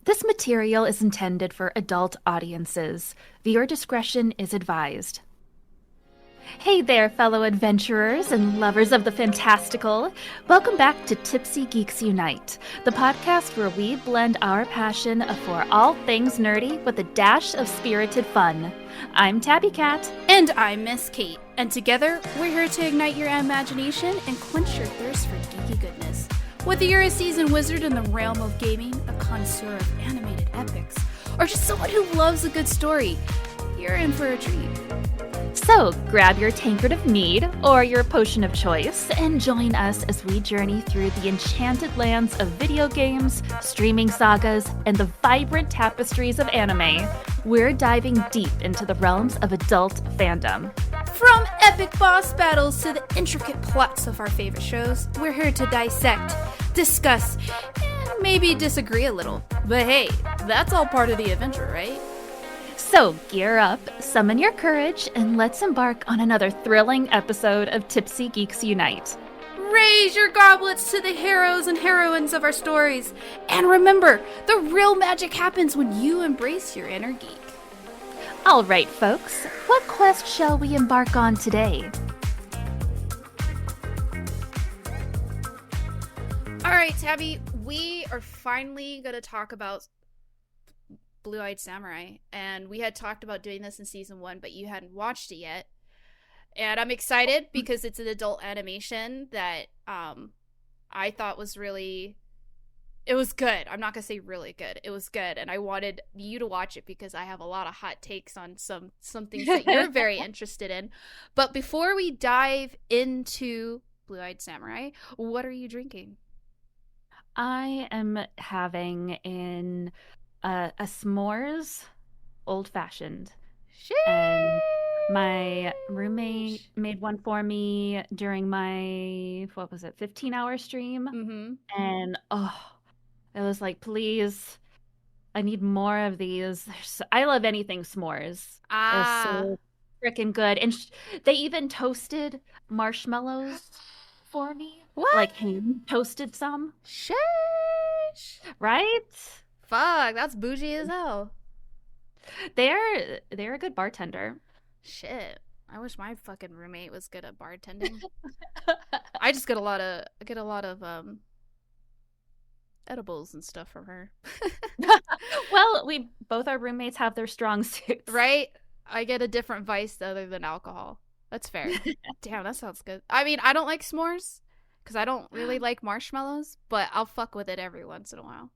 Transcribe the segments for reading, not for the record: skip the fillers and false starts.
This material is intended for adult audiences. Viewer discretion is advised. Hey there, fellow adventurers and lovers of the fantastical. Welcome back to Tipsy Geeks Unite, the podcast where we blend our passion for all things nerdy with a dash of spirited fun. I'm TabiiKat. And I'm MissKate. And together, we're here to ignite your imagination and quench your thirst for geeky goodness. Whether you're a seasoned wizard in the realm of gaming, a connoisseur of animated epics, or just someone who loves a good story, you're in for a treat. So grab your tankard of mead or your potion of choice and join us as we journey through the enchanted lands of video games, streaming sagas, and the vibrant tapestries of anime. We're diving deep into the realms of adult fandom. From epic boss battles to the intricate plots of our favorite shows, we're here to dissect, discuss, and maybe disagree a little. But hey, that's all part of the adventure, right? So gear up, summon your courage, and let's embark on another thrilling episode of Tipsy Geeks Unite. Raise your goblets to the heroes and heroines of our stories. And remember, the real magic happens when you embrace your inner geek. All right, folks, what quest shall we embark on today? All right, Tabby, we are finally going to talk about Blue-Eyed Samurai, and we had talked about doing this in season 1, but you hadn't watched it yet. And I'm excited because it's an adult animation that I thought was really, it was good. I'm not gonna say really good. It was good, and I wanted you to watch it because I have a lot of hot takes on some things that you're very interested in. But before we dive into Blue-Eyed Samurai, what are you drinking? I am having a s'mores old-fashioned. And my roommate made one for me during my, 15-hour stream. Mm-hmm. And, it was like, please, I need more of these. I love anything s'mores. It's so freaking good. And they even toasted marshmallows for me. What? Like hand toasted some. Sheesh. Right? Fuck, that's bougie as hell. They're a good bartender. Shit. I wish my fucking roommate was good at bartending. I just get a lot of edibles and stuff from her. Well, both our roommates have their strong suits. Right? I get a different vice other than alcohol. That's fair. Damn, that sounds good. I mean, I don't like s'mores because I don't really like marshmallows, but I'll fuck with it every once in a while.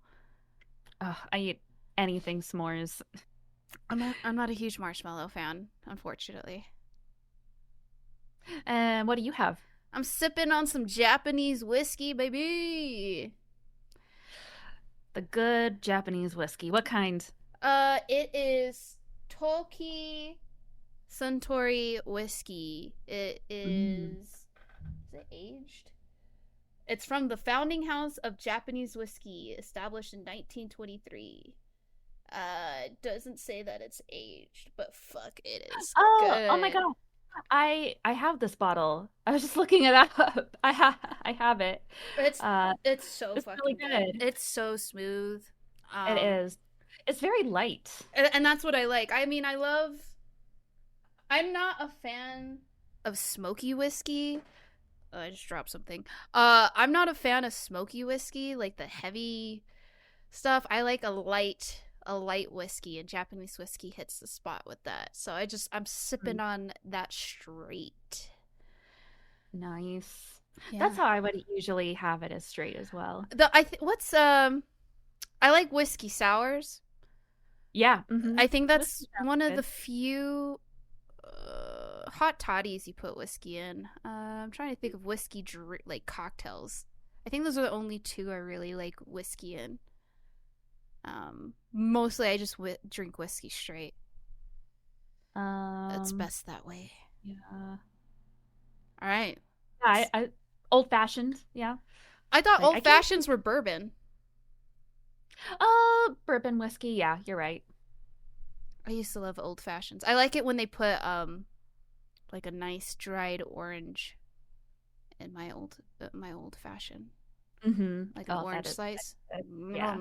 I eat anything s'mores. I'm not a huge marshmallow fan, unfortunately. And what do you have? I'm sipping on some Japanese whiskey, baby. The good Japanese whiskey. What kind? It is Toki Suntory whiskey. It is. Is it aged? It's from the founding house of Japanese whiskey, established in 1923. It doesn't say that it's aged, but fuck, it is good. Oh my god. I have this bottle. I was just looking it up. I have it. It's so it's fucking really good. It's so smooth. It is. It's very light. And that's what I like. I mean, I'm not a fan of smoky whiskey. I just dropped something. I'm not a fan of smoky whiskey, like the heavy stuff. I like a light whiskey, and Japanese whiskey hits the spot with that. So I'm sipping on that straight. Nice. Yeah. That's how I would usually have it, as straight as well. I like whiskey sours. Yeah. Mm-hmm. I think that's one of the few hot toddies you put whiskey in. I'm trying to think of whiskey like cocktails. I think those are the only two I really like whiskey in. Mostly I just drink whiskey straight. It's best that way. Yeah. All right. I old fashioned. Yeah. I thought old fashions were bourbon. Bourbon whiskey. Yeah, you're right. I used to love old fashions. I like it when they put like a nice dried orange in my old fashion. Mm-hmm. Like an orange slice. Yeah.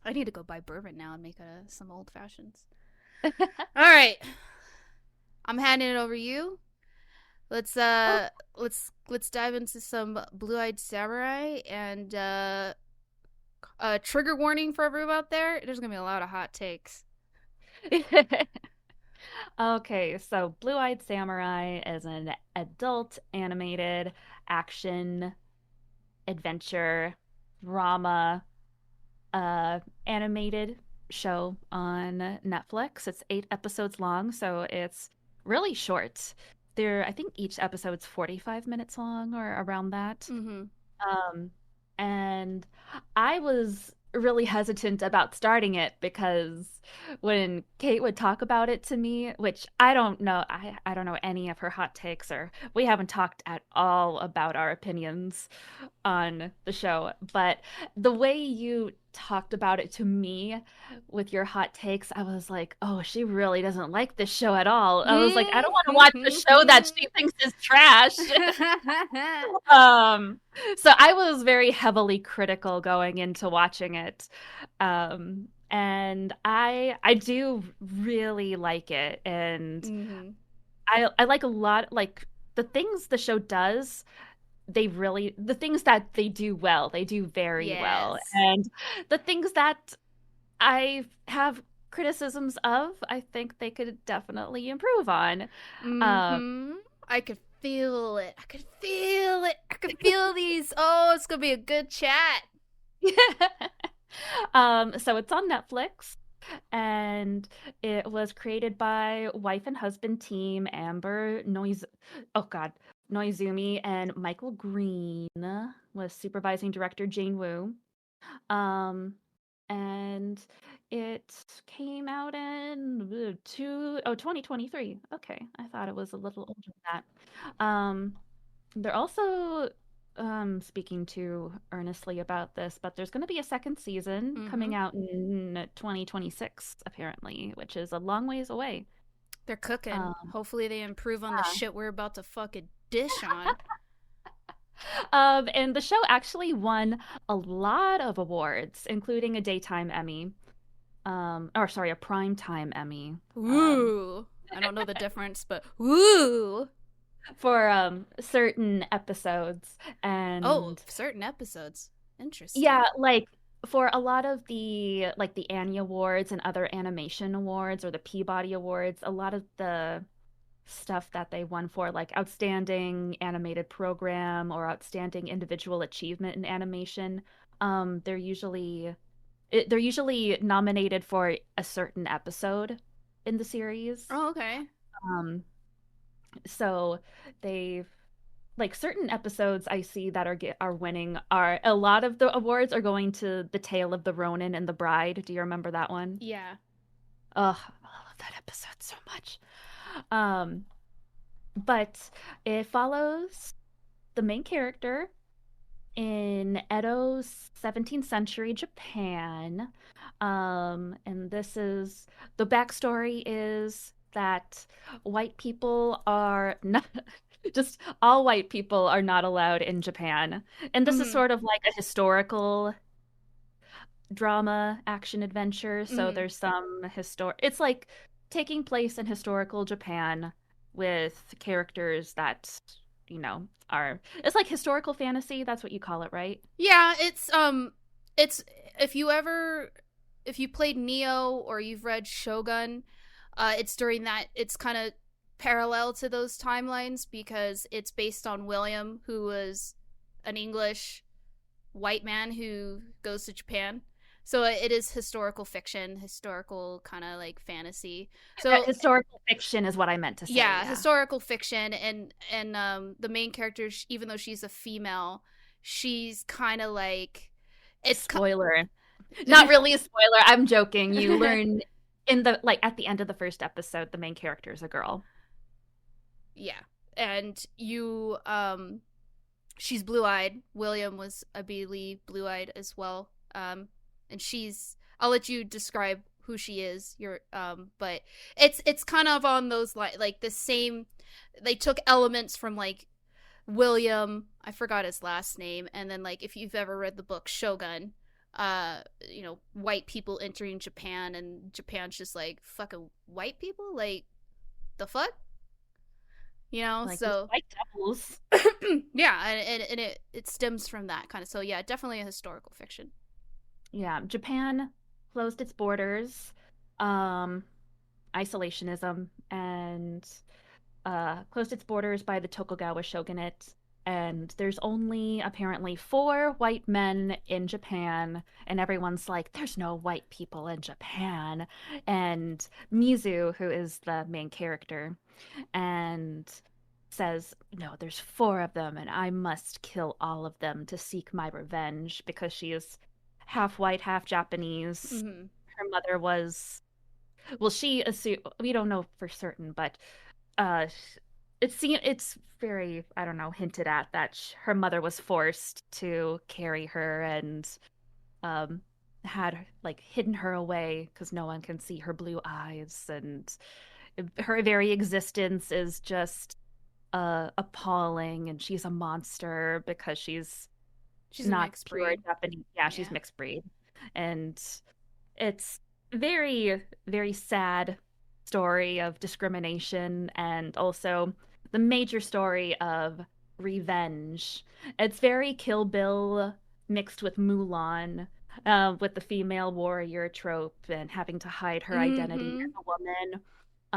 I need to go buy bourbon now and make some old fashions. All right, I'm handing it over to you. Let's let's dive into some Blue-Eyed Samurai, and trigger warning for everyone out there. There's gonna be a lot of hot takes. Okay, so Blue-Eyed Samurai is an adult animated action adventure drama animated show on Netflix. It's 8 episodes long, so it's really short. I think each episode's 45 minutes long or around that. Mm-hmm. Um, and I was really hesitant about starting it because when Kate would talk about it to me, which I don't know, I don't know any of her hot takes, or we haven't talked at all about our opinions on the show, but the way you talked about it to me with your hot takes, I was like, oh, she really doesn't like this show at all. I was like, I don't want to watch the show that she thinks is trash. So I was very heavily critical going into watching it. And I do really like it, and Mm-hmm. I like a lot, like the things the show does, the things that they do well, they do very well. Yes. And the things that I have criticisms of, I think they could definitely improve on. Mm-hmm. I could feel it. I could feel it. I could feel these. Oh, it's gonna be a good chat. So it's on Netflix, and it was created by wife and husband team Amber Noizumi and Michael Green, with supervising director Jane Wu. Um, and it came out in 2023. Okay, I thought it was a little older than that. They're also speaking too earnestly about this, but there's going to be a second season coming out in 2026, apparently, which is a long ways away. They're cooking. Hopefully they improve on the shit we're about to fucking dish on. And the show actually won a lot of awards, including a daytime Emmy. Or sorry, a primetime Emmy. Woo! I don't know the difference, but woo! For certain episodes. And certain episodes. Interesting. yeah, like for a lot of the Annie Awards and other animation awards or the Peabody Awards, a lot of the stuff that they won for, like outstanding animated program or outstanding individual achievement in animation, they're usually nominated for a certain episode in the series. Oh, okay. So they've, like, certain episodes I see that are winning, are a lot of the awards are going to The Tale of the Ronin and the Bride. Do you remember that one? Yeah. Oh, I love that episode so much. But it follows the main character in Edo's 17th century Japan. And this is the backstory is that white people are not just all white people are not allowed in Japan. And this is sort of like a historical drama action adventure. So there's some it's like taking place in historical Japan with characters that, it's like historical fantasy. That's what you call it, right? Yeah, it's if you played Neo or you've read Shogun, it's during that, it's kind of parallel to those timelines because it's based on William, who was an English white man who goes to Japan. So it is historical fiction, historical kind of like fantasy. So historical fiction is what I meant to say. Yeah, historical fiction, and the main character, even though she's a female, she's kind of like spoiler. Not really a spoiler. I'm joking. You learn at the end of the first episode, the main character is a girl. Yeah, and she's blue-eyed. William was, I believe, blue-eyed as well. And I'll let you describe who she is. But it's kind of on those like the same. They took elements from like William. I forgot his last name. And then like if you've ever read the book Shogun, white people entering Japan, and Japan's just like, fucking white people, like, the fuck, Like those so white devils. yeah, and it stems from that kind of, so yeah, definitely a historical fiction. Yeah, Japan closed its borders, um, isolationism, and closed its borders by the Tokugawa shogunate. And there's only apparently 4 white men in Japan, and everyone's like, "There's no white people in Japan." And Mizu, who is the main character, and says, "No, there's 4 of them, and I must kill all of them to seek my revenge," because she is half white, half Japanese. Mm-hmm. Her mother was, well, she assumed, we don't know for certain, but uh, it's very, I don't know, hinted at that her mother was forced to carry her, and um, had like hidden her away because no one can see her blue eyes, and her very existence is just appalling, and she's a monster because she's She's a not mixed pure breed. Japanese. Yeah, she's Yeah. mixed breed. And it's very, very sad story of discrimination, and also the major story of revenge. It's very Kill Bill mixed with Mulan, with the female warrior trope and having to hide her identity Mm-hmm. as a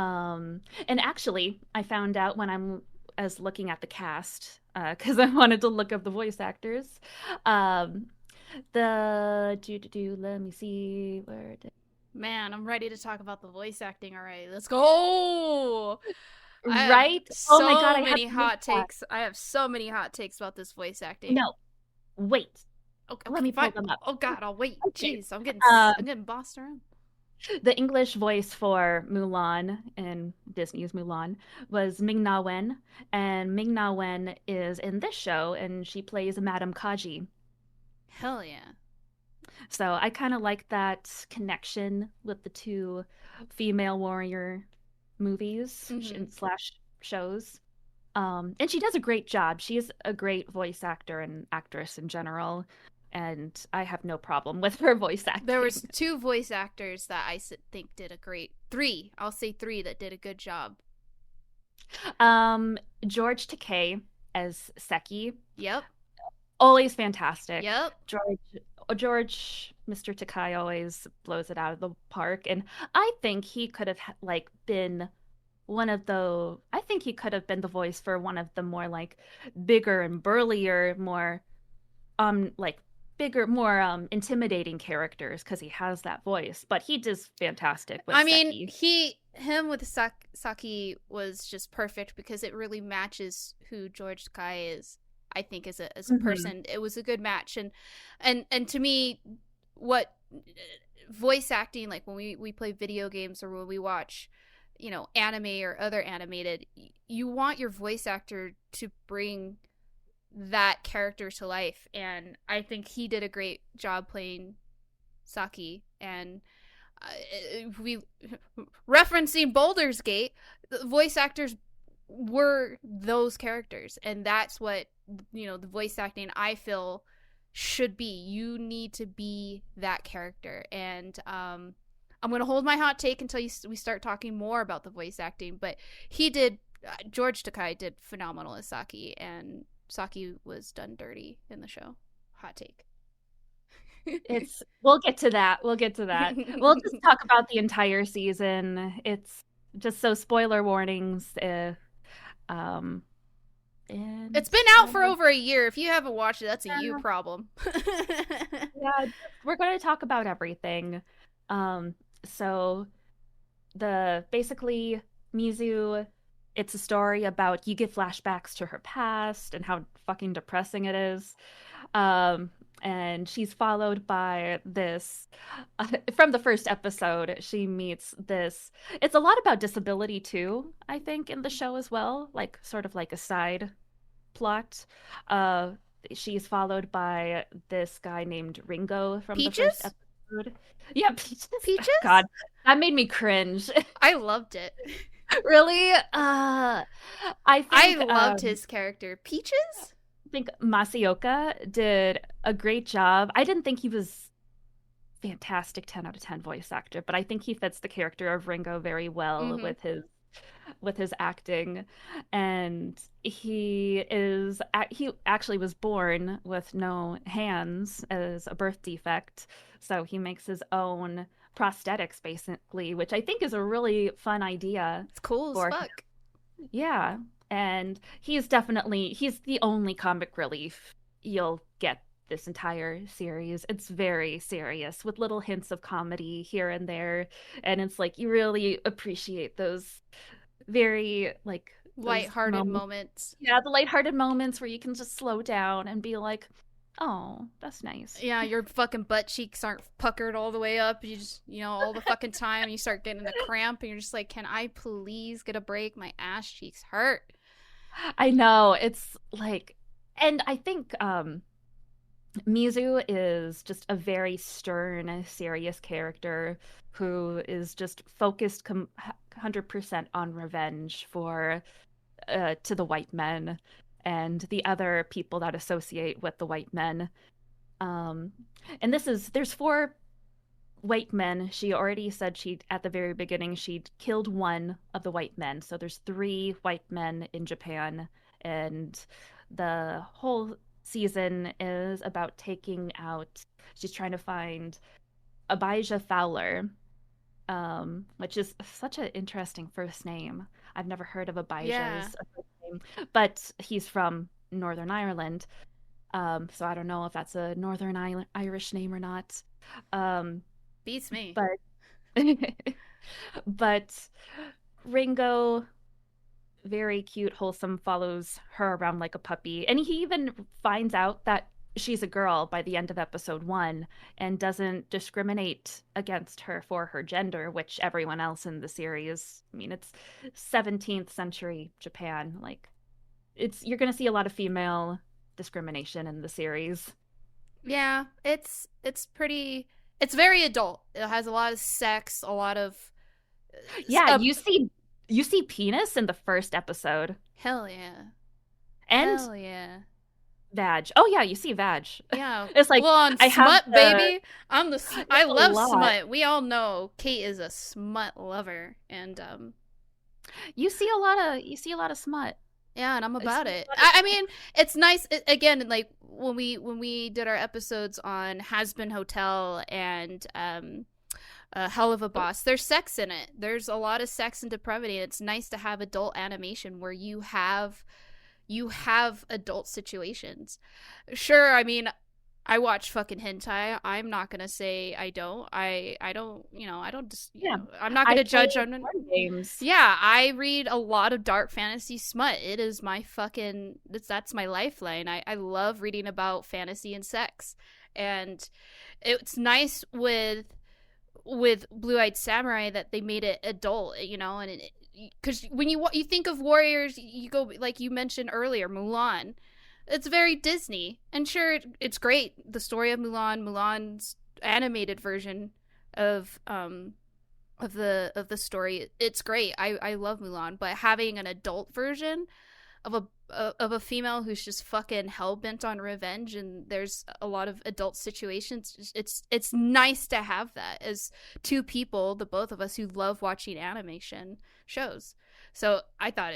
woman. And actually, I found out when I'm as looking at the cast, because I wanted to look up the voice actors. Um, let me see where did Man, I'm ready to talk about the voice acting already. Let's go. I have right? Oh my God, so I have many to look hot at takes. I have so many hot takes about this voice acting. no, wait. Okay, Let okay, me pull fine. them up. Oh God, I'll wait. Okay. Jeez, Um, I'm getting bossed around. the English voice for Mulan in Disney's Mulan was Ming Na Wen, and Ming Na Wen is in this show, and she plays Madame Kaji. Hell yeah. So I kind of like that connection with the two female warrior movies Mm-hmm. and slash shows. And she does a great job. She's a great voice actor and actress in general, and I have no problem with her voice There was acting. 2 voice actors that I think did a great 3. I'll say 3 that did a good job. Um, George Takei as Seki, Yep. always fantastic. Yep. George, Mr. Takai always blows it out of the park, and I think he could have like been I think he could have been the voice for one of the more like bigger and burlier, more like bigger, more intimidating characters because he has that voice. But he does fantastic with I mean, Seki. him with Saki was just perfect because it really matches who George Takai is. I think as a Hmm. person, it was a good match, and to me, what voice acting, like when we play video games or when we watch, anime or other animated, you want your voice actor to bring that character to life, and I think he did a great job playing Saki. And we referencing Baldur's Gate, the voice actors were those characters, and that's what the voice acting I feel should be. You need to be that character, and I'm gonna hold my hot take until we start talking more about the voice acting. But he did. George Takai did phenomenal as Saki, and Saki was done dirty in the show. Hot take. We'll get to that. We'll get to that. We'll just talk about the entire season. It's just so spoiler warnings. Um, and It's been out for over a year. If you haven't watched it, that's a you problem. yeah, we're going to talk about everything. Um, so the basically Mizu, it's a story about you get flashbacks to her past and how fucking depressing it is. And she's followed by this from the first episode, she meets this. It's a lot about disability too, I think, in the show as well, like sort of like a side plot. Uh, she's followed by this guy named Ringo from the first Peaches? episode. Yeah, Peaches. Peaches? God, that made me cringe. I loved it. Really? I loved his character. Peaches? I think Masaoka did a great job. I didn't think he was fantastic 10 out of 10 voice actor, but I think he fits the character of Ringo very well Mm-hmm. with his acting. And he actually was born with no hands as a birth defect, so he makes his own prosthetics basically, which I think is a really fun idea It's cool as for fuck. yeah. And he's the only comic relief you'll get this entire series. It's very serious with little hints of comedy here and there. And it's like you really appreciate those very like those Lighthearted moments. moments. Yeah, the lighthearted moments where you can just slow down and be like, "Oh, that's nice." Yeah, your fucking butt cheeks aren't puckered all the way up. You just, all the fucking time you start getting a cramp and you're just like, can I please get a break? My ass cheeks hurt. I know. It's like and I think Mizu is just a very stern, serious character who is just focused 100% on revenge for to the white men and the other people that associate with the white men. Um, and there's four white men. She already said she at the very beginning she'd killed one of the white men. So there's three white men in Japan, and the whole season is about taking out. She's trying to find Abijah Fowler, which is such an interesting first name. I've never heard of Yeah, Abijah's first name, but he's from Northern Ireland. So I don't know if that's a Irish name or not. Um, beats me. but but Ringo, very cute, wholesome, follows her around like a puppy. And he even finds out that she's a girl by the end of episode one and doesn't discriminate against her for her gender, which everyone else in the series, I mean, it's 17th century Japan. Like, you're going to see a lot of female discrimination in the series. Yeah, it's very adult. It has a lot of sex, a lot of Yeah, uh, you see penis in the first episode hell yeah. and Hell yeah. vag. Oh yeah, you see vag. Yeah, It's like full on I have smut, baby. I it's a love lot. smut. We all know Kate is a smut lover, and You see a lot of smut. yeah, and I'm I see about it. a lot I of mean, it's nice. Again, like when we did our episodes on Has Been Hotel and Hell of a Boss, there's sex in it. There's a lot of sex and depravity. It's nice to have adult animation where you have adult situations. Sure, I mean, I watch fucking hentai. I'm not gonna say I don't. I don't. I don't just. yeah. I'm not I gonna play judge. board games. Yeah, I read a lot of dark fantasy smut. It is my fucking. That's my lifeline. I love reading about fantasy and sex, and it's nice with Blue Eyed Samurai that they made it adult. And because when you think of warriors, you go like you mentioned earlier, Mulan. It's very Disney, and sure, it's great. The story of Mulan's animated version of the story, it's great. I love Mulan, but having an adult version of a female who's just fucking hell bent on revenge, and there's a lot of adult situations. It's nice to have that as two people, the both of us who love watching animation shows. So I thought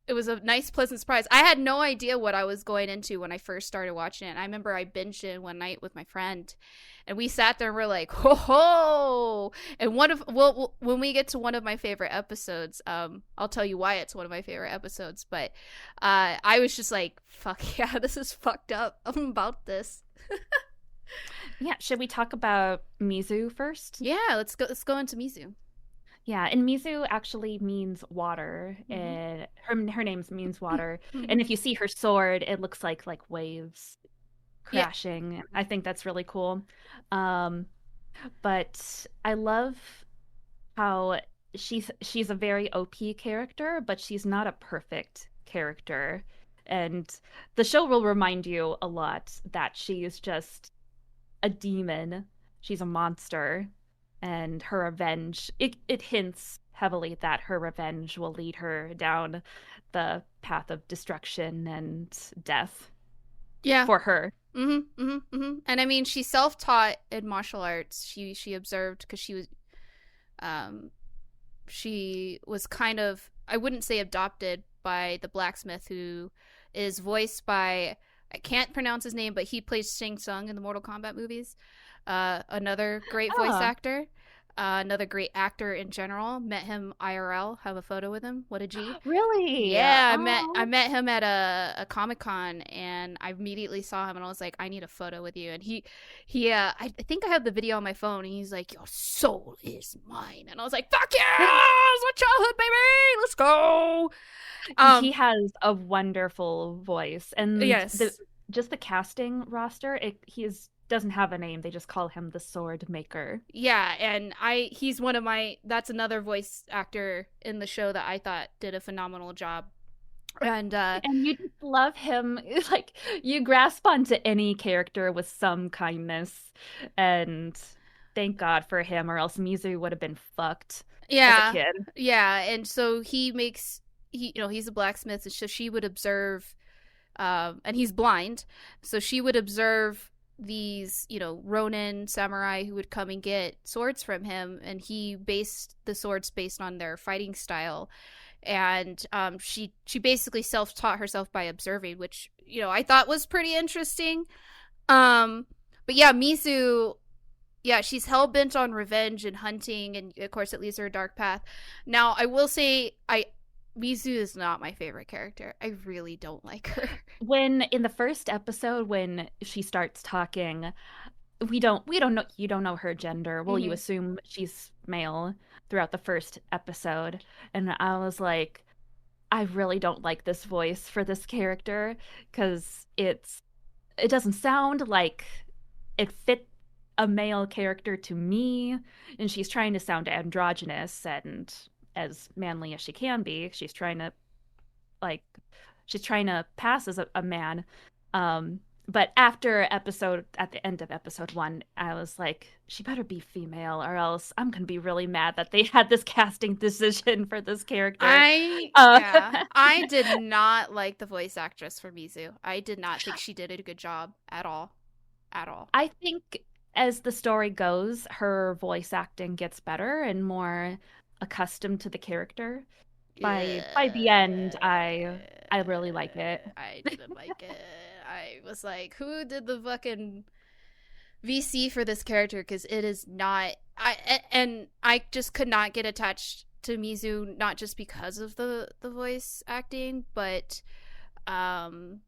it was a nice, pleasant surprise. I had no idea what I was going into when I first started watching it. I remember I binged it one night with my friend, and we sat there and we're like, "Ho ho!" And when we get to one of my favorite episodes, I'll tell you why it's one of my favorite episodes. But I was just like, "Fuck yeah, this is fucked up. I'm about this." Yeah, should we talk about Mizu first? Yeah, let's go. Let's go into Mizu. Yeah, and Mizu actually means water, Mm-hmm. and her name means water. Mm-hmm. And if you see her sword, it looks like waves Yeah, crashing. I think that's really cool. Um, but I love how she's a very OP character, but she's not a perfect character. And the show will remind you a lot that she is just a demon. She's a monster, and her revenge it hints heavily that her revenge will lead her down the path of destruction and death yeah. for her. And I mean, she self-taught in martial arts. She observed because um she was kind of, I wouldn't say adopted by the blacksmith who is voiced by, I can't pronounce his name, but he plays Shang Tsung in the Mortal Kombat movies. Another great voice Oh, actor. Another great actor in general. Met him IRL. Have a photo with him. What a G. really? Yeah, I Oh, met him at a Comic Con, and I immediately saw him, and I was like, I need a photo with you. And I think I have the video on my phone, and he's like, your soul is mine, and I was like, fuck yeah, it's my childhood, baby, let's go. he Um, has a wonderful voice, and the yes, just the casting roster, he doesn't have a name. They just call him the Sword Maker. yeah, and he's one of my, that's another voice actor in the show that I thought did a phenomenal job, and And you just love him. Like, you grasp onto any character with some kindness. And thank God for him, or else Mizu would have been fucked as a yeah, kid. yeah, and so he's a blacksmith, and so she would observe, and he's blind, so she would observe these, Ronin samurai who would come and get swords from him, and he based the swords based on their fighting style, and she basically self taught herself by observing, which I thought was pretty interesting. Um, but yeah, Mizu, yeah, she's hell bent on revenge and hunting, and of course, it leads her a dark path. Now, I will say, Mizu is not my favorite character. I really don't like her. When in the first episode, when she starts talking, we don't know, you don't know her gender. Well, you Hmm. assume she's male throughout the first episode. And I was like, I really don't like this voice for this character because it doesn't sound like it fit a male character to me, and she's trying to sound androgynous and as manly as she can be. Like she's trying to pass as a man. But at the end of episode one, I was like, she better be female, or else I'm gonna be really mad that they had this casting decision for this character. Uh, Yeah, I did not like the voice actress for Mizu. I did not think she did a good job at all. At all. I think as the story goes, her voice acting gets better and more accustomed to the character. By the end, I really like it. I didn't like it. I was like, who did the fucking VC for this character? Because it is not. And I just could not get attached to Mizu, not just because of the voice acting, but um,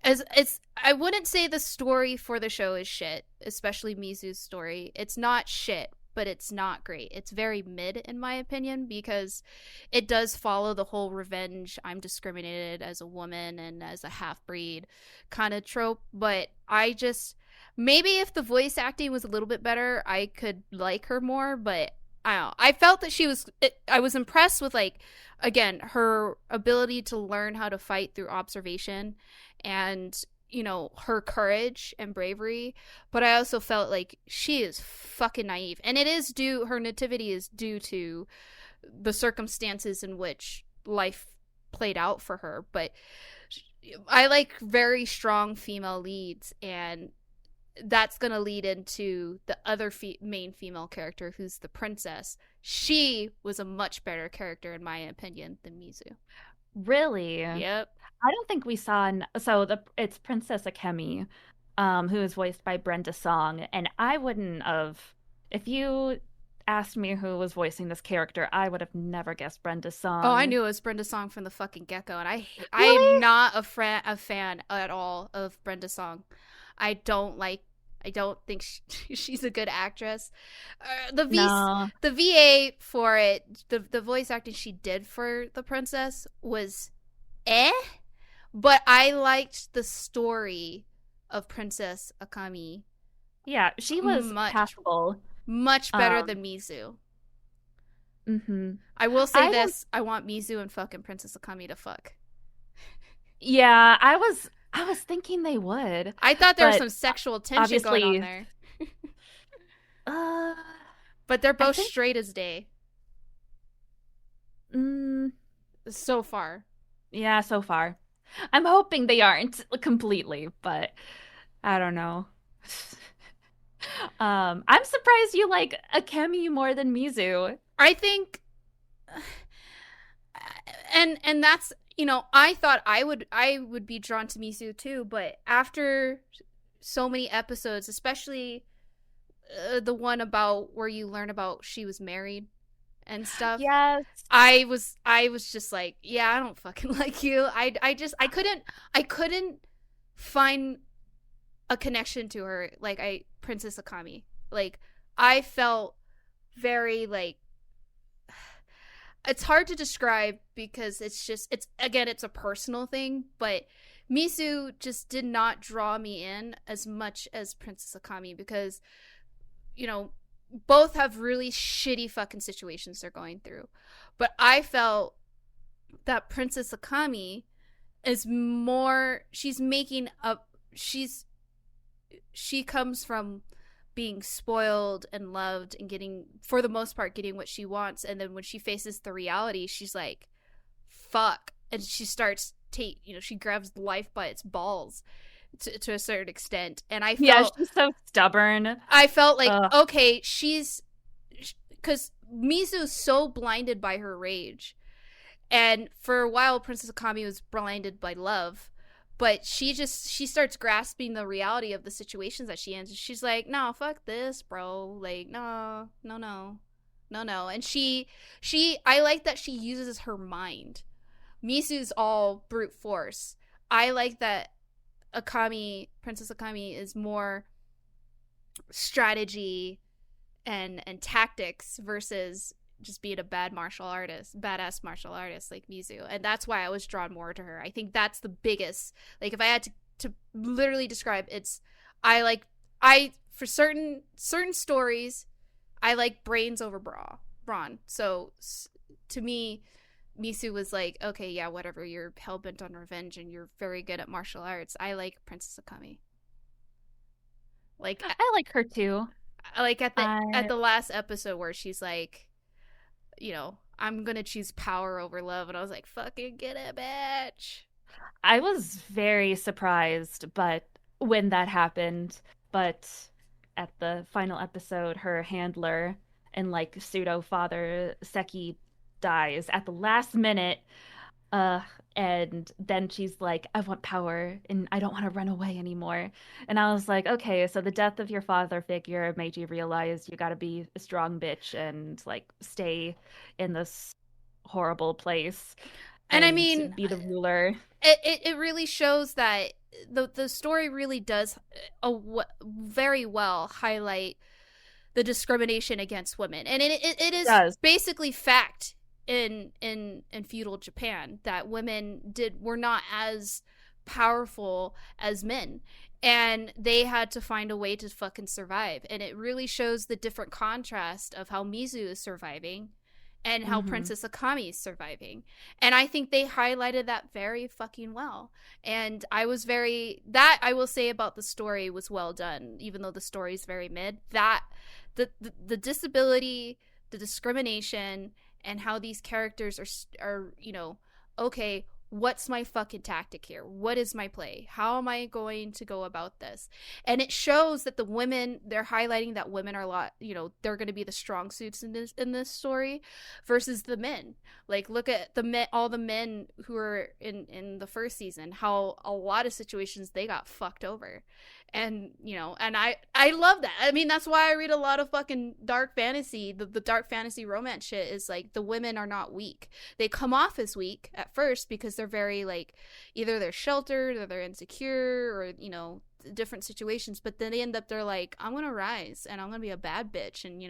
as it's. I wouldn't say the story for the show is shit, especially Mizu's story. It's not shit, but it's not great. It's very mid, in my opinion, because it does follow the whole revenge, I'm discriminated as a woman and as a half breed kind of trope. But I just, maybe if the voice acting was a little bit better, I could like her more. But I don't know. I felt that I was impressed with, like, again, her ability to learn how to fight through observation and her courage and bravery, but I also felt like she is fucking naive, and her nativity is due to the circumstances in which life played out for her. But I like very strong female leads, and that's going to lead into the other main female character, who's the princess. She was a much better character, in my opinion, than Mizu. Really? Yep. I don't think we saw it's Princess Akemi, who is voiced by Brenda Song, and I wouldn't have, if you asked me who was voicing this character, I would have never guessed Brenda Oh, I Song. knew it was Brenda Song from the fucking get-go, and I am Really? not a fan at all of Brenda Song. I don't like. I don't think she's a good actress. No. The VA for it, the voice acting she did for the princess was eh, but I liked the story of Princess Akami Yeah, she was much passable. much better Um, than Mizu. hmm I will say I don't, this: I want Mizu and fucking Princess Akami to fuck. yeah, I was thinking they would, I thought there was but some sexual tension going on obviously, there, uh, but they're I both think, straight as day mm, so far. yeah, so far. I'm hoping they aren't completely, but I don't know. I'm surprised you like Akemi more than Mizu. I think, and that's, I thought I would be drawn to Misu too, but after so many episodes, especially the one about where you learn about she was married and stuff, Yes. I was just like, yeah, I don't fucking like you. I couldn't find a connection to her like I Princess Akami. Like, I felt very like, it's hard to describe because it's a personal thing, but Misu just did not draw me in as much as Princess Akami because, you know, both have really shitty fucking situations they're going through. But I felt that Princess Akami is more, she comes from being spoiled and loved and getting, for the most part, getting what she wants, and then when she faces the reality, she's like, fuck, and she starts she grabs life by its balls to a certain extent. And Yeah, she's so stubborn. I felt like, Ugh. okay, because Mizu's so blinded by her rage, and for a while Princess Akami was blinded by love, but she starts grasping the reality of the situations that she in. She's like, no, fuck this, bro. Like, no, no, no, no, no. And I like that she uses her mind. Misu's all brute force. I like that Princess Akami, is more strategy and tactics versus just being a badass martial artist like Mizu. And that's why I was drawn more to her. I think that's the biggest, like, if I had to literally describe, it's, for certain stories, I like brains over brawn. So to me, Misu was like, okay, yeah, whatever, you're hell-bent on revenge and you're very good at martial arts. I like Princess Akami. Like, I like her too. like at I the last episode where she's like, I'm gonna choose power over love, and I was like, fucking get it, bitch. I was very surprised, but when that happened, but at the final episode, her handler and like pseudo father Seki dies at the last minute. Uh, and then she's like, I want power and I don't want to run away anymore. And I was like, okay, so the death of your father figure made you realize you gotta be a strong bitch and like stay in this horrible place And I and mean, be the ruler. it really shows that the story really does very well highlight the discrimination against women, and it is basically fact in feudal Japan that women were not as powerful as men, and they had to find a way to fucking survive. And it really shows the different contrast of how Mizu is surviving and how Princess Akami is surviving. And I think they highlighted that very fucking well. And I will say about the story was well done, even though the story is very mid. That the disability, the discrimination, and how these characters are okay, what's my fucking tactic here? What is my play? How am I going to go about this? And it shows that the women, they're highlighting that women are a lot, they're going to be the strong suits in this story versus the men. Like, look at all the men who are in the first season, how a lot of situations they got fucked over. And and I love that. I mean, that's why I read a lot of fucking dark fantasy. The dark fantasy romance shit is like, the women are not weak. They come off as weak at first because they're very like, either they're sheltered or they're insecure, or different situations, but then they're like, I'm gonna rise and I'm gonna be a bad bitch. And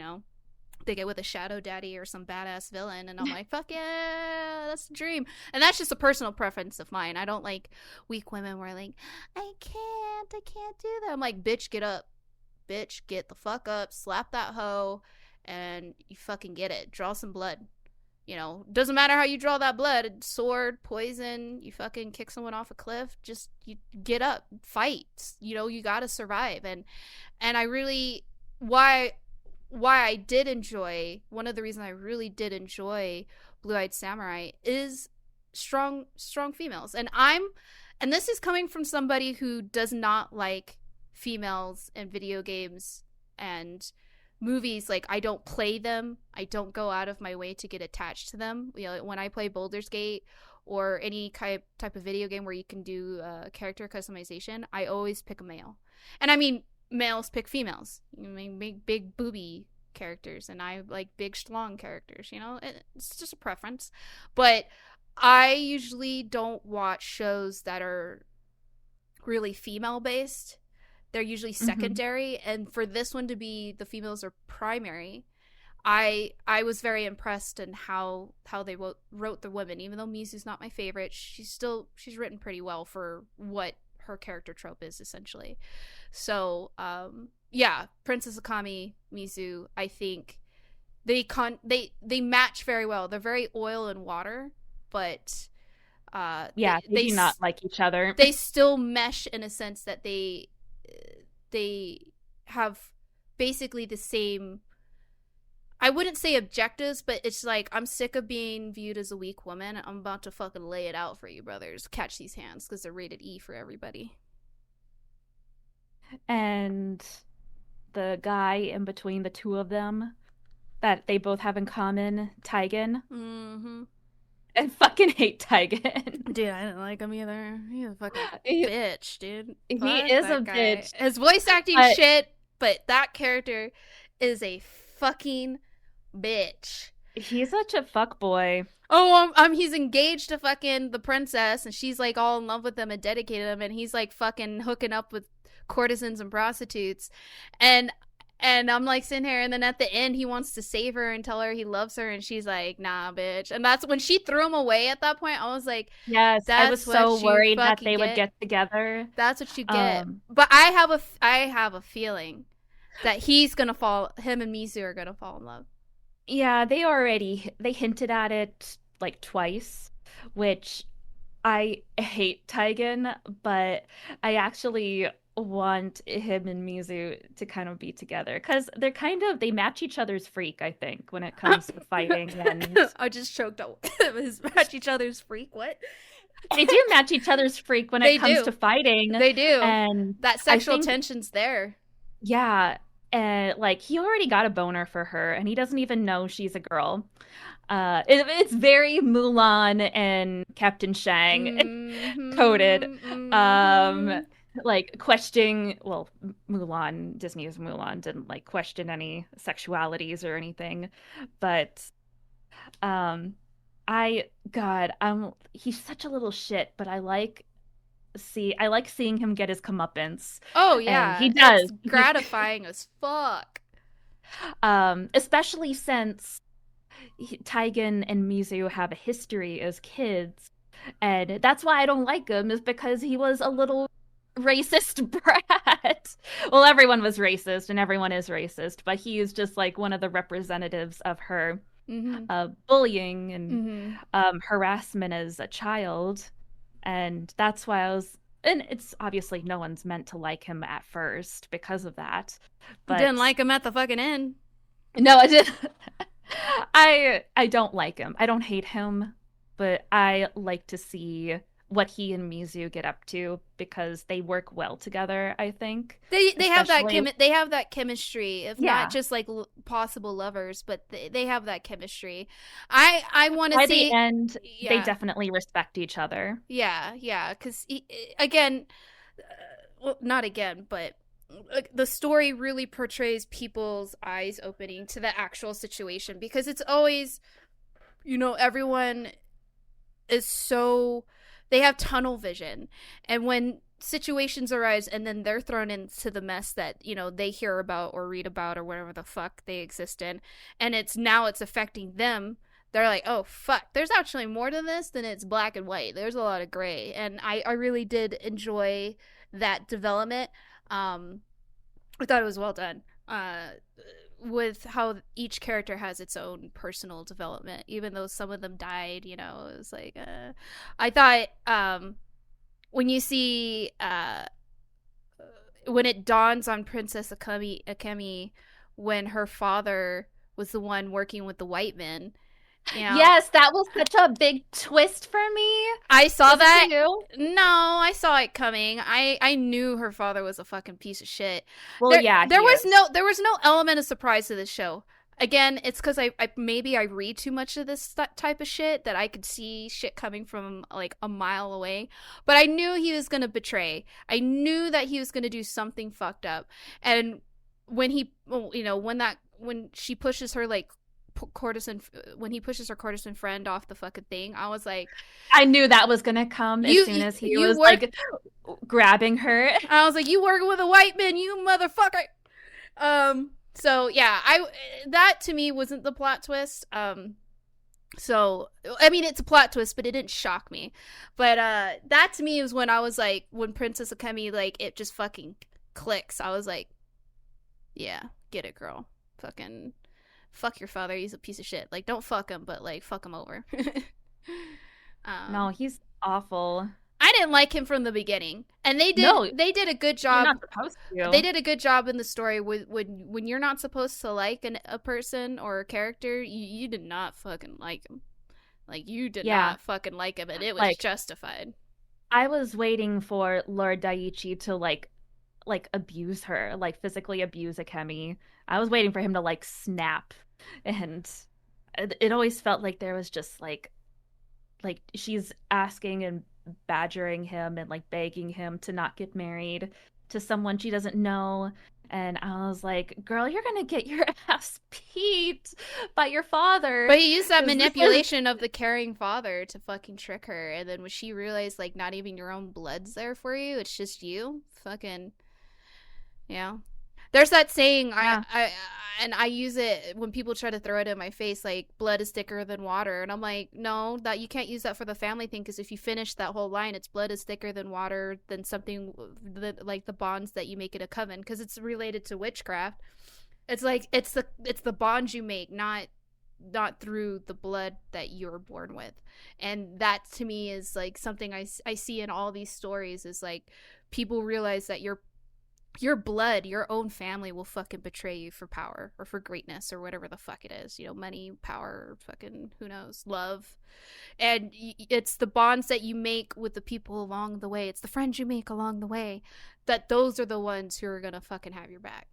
they get with a shadow daddy or some badass villain, and I'm like, fuck yeah, that's the dream. And that's just a personal preference of mine. I don't like weak women where like, I can't do that. I'm like, bitch, get up. Bitch, get the fuck up, slap that hoe, and you fucking get it. Draw some blood. Doesn't matter how you draw that blood, sword, poison, you fucking kick someone off a cliff, just you get up, fight. You gotta survive. And I really, why I did enjoy, one of the reasons I really did enjoy Blue-Eyed Samurai is strong females. And this is coming from somebody who does not like females in video games and movies. Like, I don't play them. I don't go out of my way to get attached to them. You know, when I play Baldur's Gate or any type of video game where you can do character customization, I always pick a male. And I mean, males pick females. I mean, big booby characters, and I like big schlong characters. You know, it's just a preference. But I usually don't watch shows that are really female based. They're usually secondary, and for this one to be the females are primary, I was very impressed in how they wrote the women. Even though Mizu's not my favorite, she's written pretty well for what her character trope is, essentially. So yeah, Princess Akami, Mizu, I think they match very well. They're very oil and water, but they do not like each other. They still mesh in a sense that they have basically the same, I wouldn't say objectives, but it's like, I'm sick of being viewed as a weak woman. I'm about to fucking lay it out for you, brothers. Catch these hands, because they're rated E for everybody. And the guy in between the two of them that they both have in common, Taigen. I fucking hate Taigen. Dude, I didn't like him either. He's a fucking bitch, dude. He is a bitch. His voice acting shit, but that character is a fucking bitch. He's such a fuckboy. Oh, he's engaged to fucking the princess, and she's like all in love with him and dedicated him, and he's like fucking hooking up with courtesans and prostitutes, and I'm like sitting here, and then at the end he wants to save her and tell her he loves her, and she's like, nah, bitch. And that's when she threw him away. At that point I was like, yes, I was so worried that they would get together. That's what you get. But I have a feeling that him and Mizu are gonna fall in love. Yeah, they hinted at it like twice, which I hate Taigen, but I actually want him and Mizu to kind of be together, because they match each other's freak, I think, when it comes to fighting. And I just choked out his match each other's freak. What? They do match each other's freak when it comes to fighting. They do. And that sexual tension's there. Yeah. And like, he already got a boner for her, and he doesn't even know she's a girl. It's very Mulan and Captain Shang coded. Like, questioning, well, Disney's Mulan didn't like question any sexualities or anything, but he's such a little shit, but I like seeing him get his comeuppance. Oh yeah, and he does. It's gratifying as fuck. Especially since Taigen and Mizu have a history as kids, and that's why I don't like him, is because he was a little racist brat. Well, everyone was racist, and everyone is racist, but he is just like one of the representatives of her bullying and harassment as a child. And that's why and it's obviously no one's meant to like him at first because of that. But didn't like him at the fucking end. No, I didn't. I don't like him. I don't hate him, but I like to see what he and Mizu get up to, because they work well together, I think. They have that chemistry, if not just like possible lovers, but they have that chemistry. I want to see, by the end, they definitely respect each other. Yeah, because again, well, not again, but the story really portrays people's eyes opening to the actual situation, because it's always, everyone is so, they have tunnel vision, and when situations arise and then they're thrown into the mess that they hear about or read about or whatever the fuck they exist in, and it's affecting them, they're like, oh fuck, there's actually more to this than it's black and white. There's a lot of gray, and I really did enjoy that development. I thought it was well done, with how each character has its own personal development, even though some of them died. It was like, I thought, when you see, when it dawns on Princess Akemi when her father was the one working with the white men, Yeah. Yes, that was such a big twist for me. I saw Was it for that. you? No, I saw it coming. I knew her father was a fucking piece of shit. Well, There yeah, there he was is. no element of surprise to this show. Again, it's because I maybe I read too much of this type of shit that I could see shit coming from like a mile away. But I knew he was gonna betray. I knew that he was gonna do something fucked up. And when he, when she pushes her like courtesan, when he pushes her courtesan friend off the fucking thing, I was like, I knew that was gonna come as soon as he you was work. like grabbing her. I was like, you working with a white man, you motherfucker. So yeah, I that to me wasn't the plot twist. So I mean, it's a plot twist, but it didn't shock me. But that to me was when I was like, when Princess Akemi, like, it just fucking clicks. I was like, yeah, get it, girl. Fucking fuck your father. He's a piece of shit. Like, don't fuck him, but like, fuck him over. No, um, he's awful. I didn't like him from the beginning, and No, they did a good you're job. not supposed They to. did a good job in the story with when you're not supposed to like a person or a character, you did not fucking like him. Like, you did Yeah, not fucking like him, and it was like justified. I was waiting for Lord Daiichi to like abuse her, like physically abuse Akemi. I was waiting for him to like snap, and it always felt like there was just like she's asking and badgering him and like begging him to not get married to someone she doesn't know. And I was like, girl, you're gonna get your ass beat by your father. But he used that 'Cause this is manipulation of the caring father to fucking trick her, and then when she realized like not even your own blood's there for you, it's just you. Fucking yeah. There's that saying yeah. and I use it when people try to throw it in my face, like blood is thicker than water, and I'm like, no, that you can't use that for the family thing, because if you finish that whole line, it's blood is thicker than water, than something that, like the bonds that you make in a coven, because it's related to witchcraft. It's like it's the bonds you make, not through the blood that you're born with. And that to me is like something I see in all these stories, is like people realize that your blood, your own family will fucking betray you for power or for greatness or whatever the fuck it is. Money, power, fucking who knows, love. And it's the bonds that you make with the people along the way. It's the friends you make along the way, that those are the ones who are going to fucking have your back.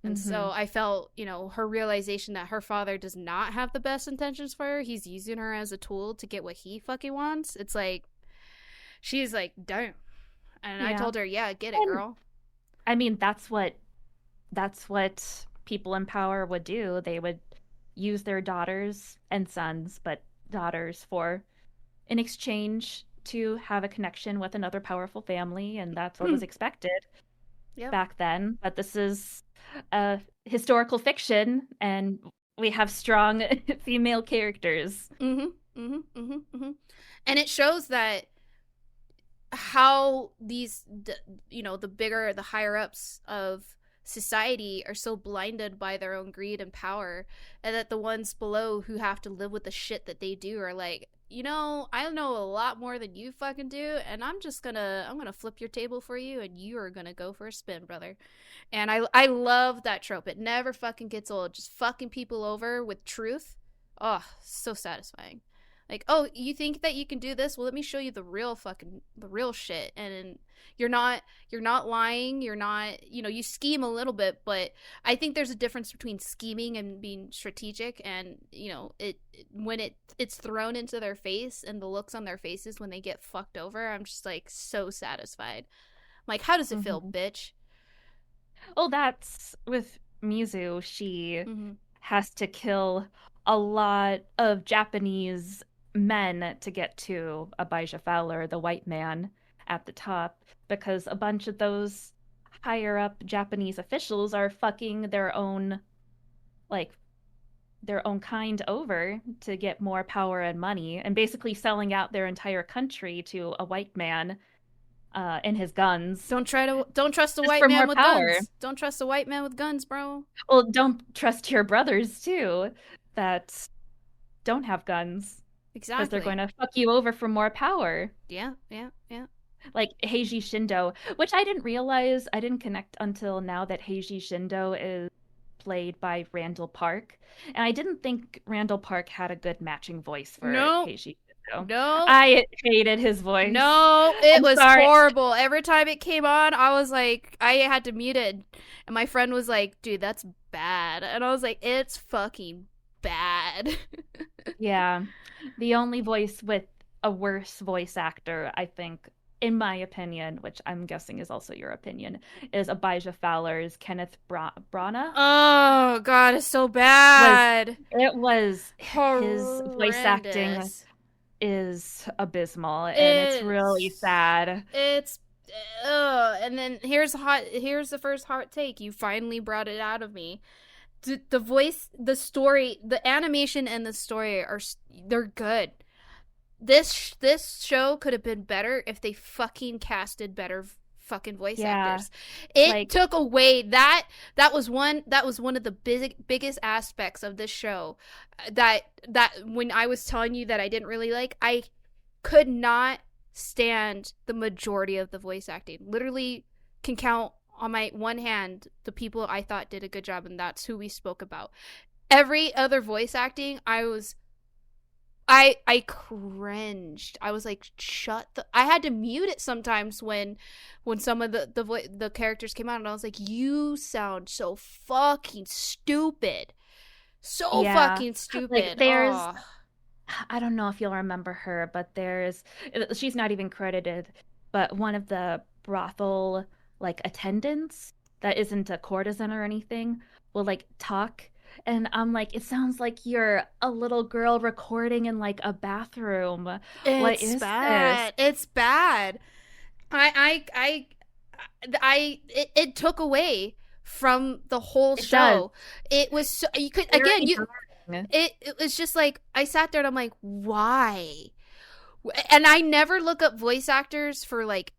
And Hmm. so I felt, her realization that her father does not have the best intentions for her. He's using her as a tool to get what he fucking wants. It's like, she's like, damn. And I Yeah. told her, yeah, get it, And girl. I mean, that's what people in power would do. They would use their daughters and sons, but daughters for in exchange to have a connection with another powerful family, and that's what was expected Yep. back then. But this is historical fiction, and we have strong female characters. Mm-hmm. Mm-hmm. Mm-hmm. Mm-hmm. And it shows that how the bigger, the higher ups of society are so blinded by their own greed and power, and that the ones below who have to live with the shit that they do are like, I know a lot more than you fucking do, and I'm gonna flip your table for you, and you are gonna go for a spin, brother. And I love that trope. It never fucking gets old. Just fucking people over with truth. Oh, so satisfying. Like, oh, you think that you can do this? Well, let me show you the real shit. And you're not lying. You're not, you scheme a little bit, but I think there's a difference between scheming and being strategic. And when it's thrown into their face, and the looks on their faces when they get fucked over, I'm just like so satisfied. I'm like, how does it feel, Hmm. bitch? Well, that's with Mizu. She Mm-hmm. has to kill a lot of Japanese men to get to Abijah Fowler, the white man at the top, because a bunch of those higher up Japanese officials are fucking like their own kind over to get more power and money, and basically selling out their entire country to a white man and his guns Don't trust a just white for man more with power. guns. Don't trust a white man with guns, bro. Well, don't trust your brothers too that don't have guns because they're going Exactly. to fuck you over for more power. Yeah, yeah, yeah. Like Heiji Shindo, which I didn't realize, I didn't connect until now that Heiji Shindo is played by Randall Park. And I didn't think Randall Park had a good matching voice for No, Keiji Kudo. no, I hated his voice. no. It I'm was sorry. horrible. Every time it came on, I was like, I had to mute it. And my friend was like, dude, that's bad. And I was like, it's fucking bad. Yeah. The only voice with a worse voice actor, I think, in my opinion, which I'm guessing is also your opinion, is Abijah Fowler's Kenneth Branagh. Oh, God, it's so Was bad. it was his voice acting Horrendous. is abysmal, and it's really It's sad. it's and then here's the first hot take. You finally brought it out of me. The voice, the story, the animation and the story they're good. This show could have been better if they fucking casted better fucking voice actors. It Like, took away that was one of the biggest aspects of this show that when I was telling you that I didn't really like, I could not stand the majority of the voice acting. Literally can count on my one hand the people I thought did a good job, and that's who we spoke about. Every other voice acting, I cringed. I was like, I had to mute it sometimes when some of the characters came out, and I was like, you sound so fucking stupid. So yeah. fucking stupid. Like, there's Ugh. I don't know if you'll remember her, but she's not even credited, but one of the brothel like attendants that isn't a courtesan or anything will like talk, and I'm like, it sounds like you're a little girl recording in like a bathroom. What It's is bad. this? It's bad. It took away from the whole It does. show. It was so, you could Very again you jarring. it was just like I sat there and I'm like, why? And I never look up voice actors for like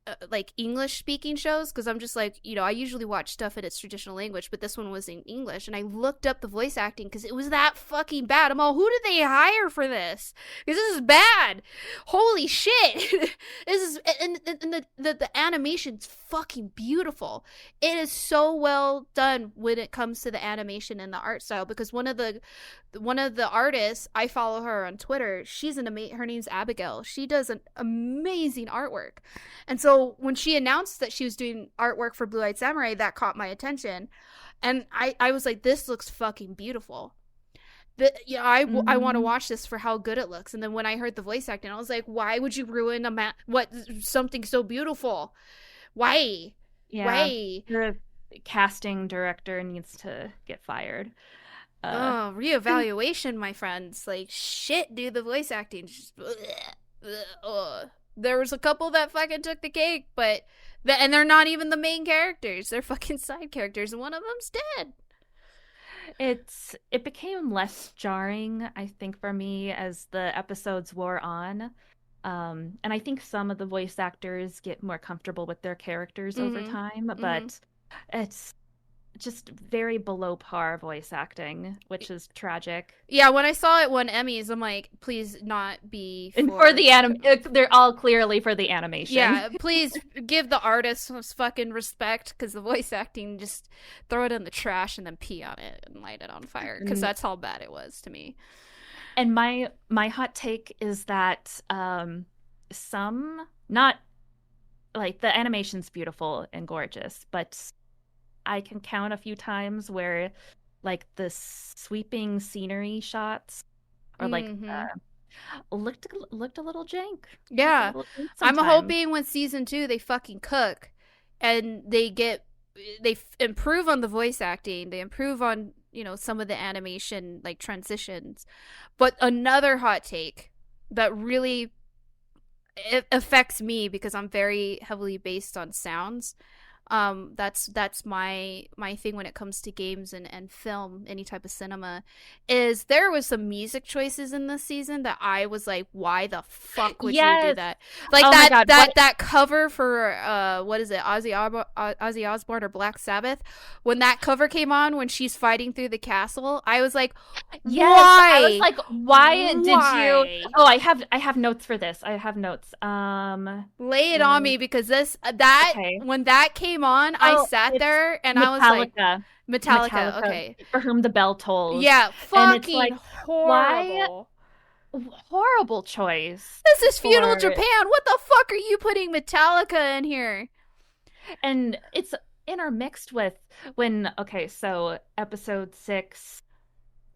English speaking shows, because I'm just like, I usually watch stuff in its traditional language, but this one was in English, and I looked up the voice acting because it was that fucking bad. I'm all, who did they hire for this? Because this is bad. Holy shit. This is and the animation's fucking beautiful. It is so well done when it comes to the animation and the art style, because one of the artists, I follow her on Twitter. Her name's Abigail. She does an amazing artwork. And so when she announced that she was doing artwork for Blue Eyed Samurai, that caught my attention. And I was like, this looks fucking beautiful. I want to watch this for how good it looks. And then when I heard the voice acting, I was like, why would you ruin something so beautiful? Why? Yeah. Why? The casting director needs to get fired. Reevaluation, my friends. Like, shit, dude, the voice acting just there was a couple that fucking took the cake, but and they're not even the main characters. They're fucking side characters, and one of them's dead. It became less jarring, I think, for me as the episodes wore on. And I think some of the voice actors get more comfortable with their characters over time, but it's just very below par voice acting, which is tragic. Yeah, when I saw it won Emmys, I'm like, please not be and for the they're all clearly for the animation. Yeah, please give the artists some fucking respect, because the voice acting, just throw it in the trash and then pee on it and light it on fire, because that's how bad it was to me. And my hot take is that not like the animation's beautiful and gorgeous, but I can count a few times where like the sweeping scenery shots or like looked a little jank. Yeah, I'm hoping when season 2 they fucking cook and they improve on the voice acting, they improve on some of the animation like transitions. But another hot take that really affects me, because I'm very heavily based on sounds. That's my thing when it comes to games and film, any type of cinema, is there was some music choices in this season that I was like, why the fuck would you do that? Like that cover for what is it, Ozzy Osbourne or Black Sabbath, when that cover came on when she's fighting through the castle, I was like, why? I was like, why did you? Oh, I have notes for this. I have notes. Lay it on me, because when that came on, I sat there and I was like, Metallica. Okay. For Whom the Bell Tolls. Yeah, And it's fucking like, horrible. horrible choice This is feudal for, Japan. What the fuck are you putting Metallica in here? and it's intermixed with so episode 6,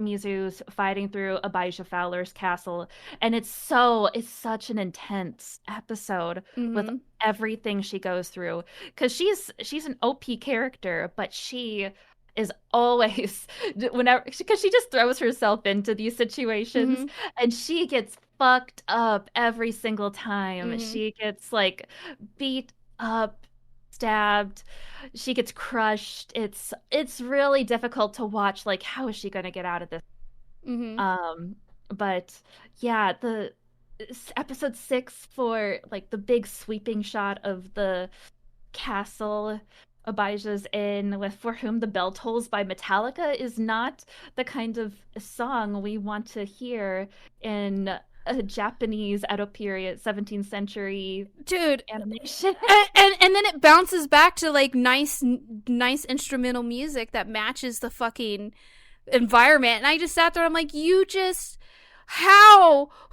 Mizu's fighting through Abijah Fowler's castle, and it's such an intense episode with everything she goes through, because she's an OP character, but she is always whenever, because she just throws herself into these situations, and she gets fucked up every single time. She gets like beat up, stabbed, she gets crushed. It's really difficult to watch, like, how is she going to get out of this. But yeah, the episode 6, for like the big sweeping shot of the castle Abijah's in with For Whom the Bell Tolls by Metallica is not the kind of song we want to hear in a Japanese Edo period 17th century animation. and then it bounces back to like nice instrumental music that matches the fucking environment, and I just sat there, I'm like, who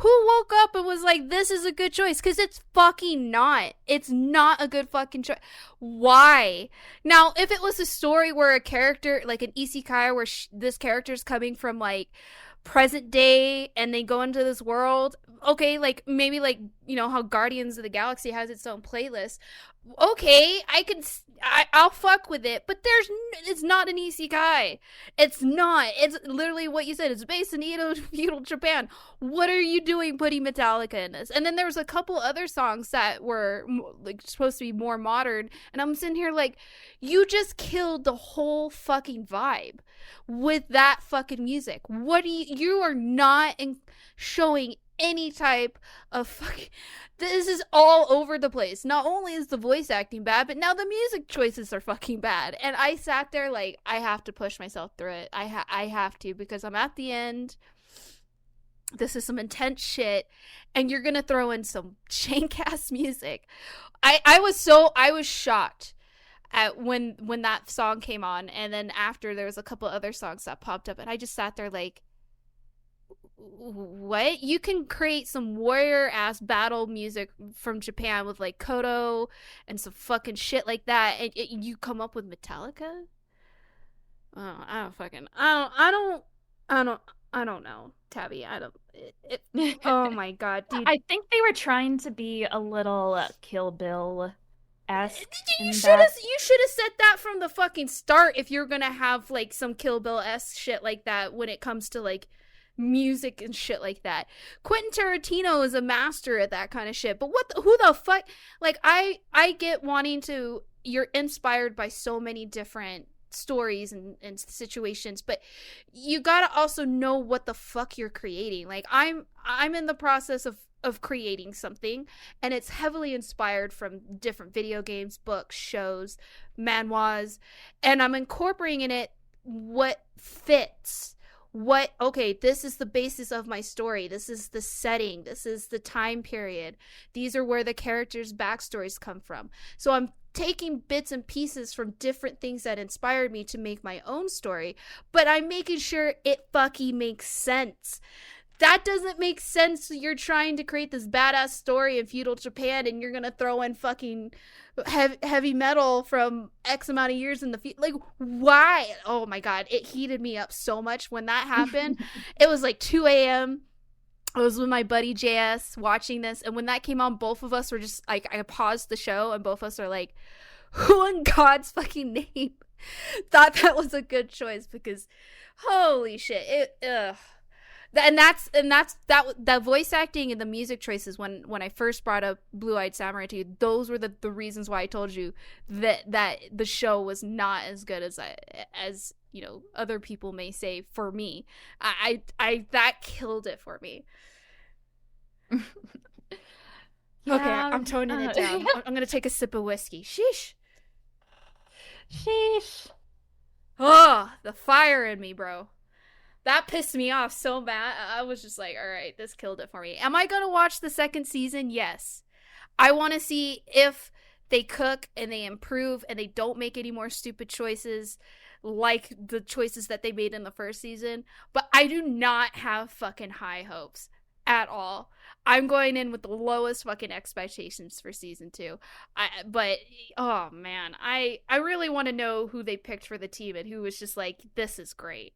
woke up and was like, this is a good choice? Because it's fucking not. It's not a good fucking choice. Why? Now, if it was a story where a character, like an isekai, where this character's coming from like present day and they go into this world, okay, like maybe like, you know how Guardians of the Galaxy has its own playlist, okay, I'll fuck with it, but it's not an isekai. It's not. It's literally what you said. It's based in feudal Japan. What are you doing putting Metallica in this? And then there's a couple other songs that were like supposed to be more modern, and I'm sitting here like, you just killed the whole fucking vibe with that fucking music. You are not showing any type of fucking, this is all over the place. Not only is the voice acting bad, but now the music choices are fucking bad. And I sat there like, I have to push myself through it. I have to, because I'm at the end. This is some intense shit, and you're gonna throw in some jank ass music. I was shocked at when that song came on, and then after there was a couple other songs that popped up, and I just sat there like, what? You can create some warrior ass battle music from Japan with like Kodo and some fucking shit like that, and you come up with Metallica? Oh, I don't know, Tabby. Oh my god, dude. I think they were trying to be a little Kill Bill-esque. You should have said that from the fucking start if you're gonna have like some Kill Bill-esque shit like that when it comes to like music and shit like that. Quentin Tarantino is a master at that kind of shit, but who the fuck, like, I get wanting to, you're inspired by so many different stories and situations, but you gotta also know what the fuck you're creating. Like, I'm in the process of creating something, and it's heavily inspired from different video games, books, shows, manhwas, and I'm incorporating in it what fits. Okay, this is the basis of my story. This is the setting. This is the time period. These are where the characters' backstories come from. So I'm taking bits and pieces from different things that inspired me to make my own story, but I'm making sure it fucking makes sense. That doesn't make sense. You're trying to create this badass story in feudal Japan, and you're gonna throw in fucking heavy metal from X amount of years in the future. Like, why? Oh my god, it heated me up so much when that happened. It was like 2 a.m. I was with my buddy JS watching this, and when that came on, both of us were just like, I paused the show, and both of us are like, who in God's fucking name thought that was a good choice? Because holy shit, that voice acting and the music choices, when I first brought up Blue Eyed Samurai to you, those were the reasons why I told you that the show was not as good as you know, other people may say. For me, I that killed it for me. Yeah, okay, I'm toning it down. I'm gonna take a sip of whiskey. Sheesh. Oh, the fire in me, bro. That pissed me off so bad. I was just like, all right, this killed it for me. Am I going to watch the second season? Yes. I want to see if they cook and they improve and they don't make any more stupid choices. like the choices that they made in the first season, but I do not have fucking high hopes at all. I'm going in with the lowest fucking expectations for season 2. But oh man, I really want to know who they picked for the team and who was just like, this is great.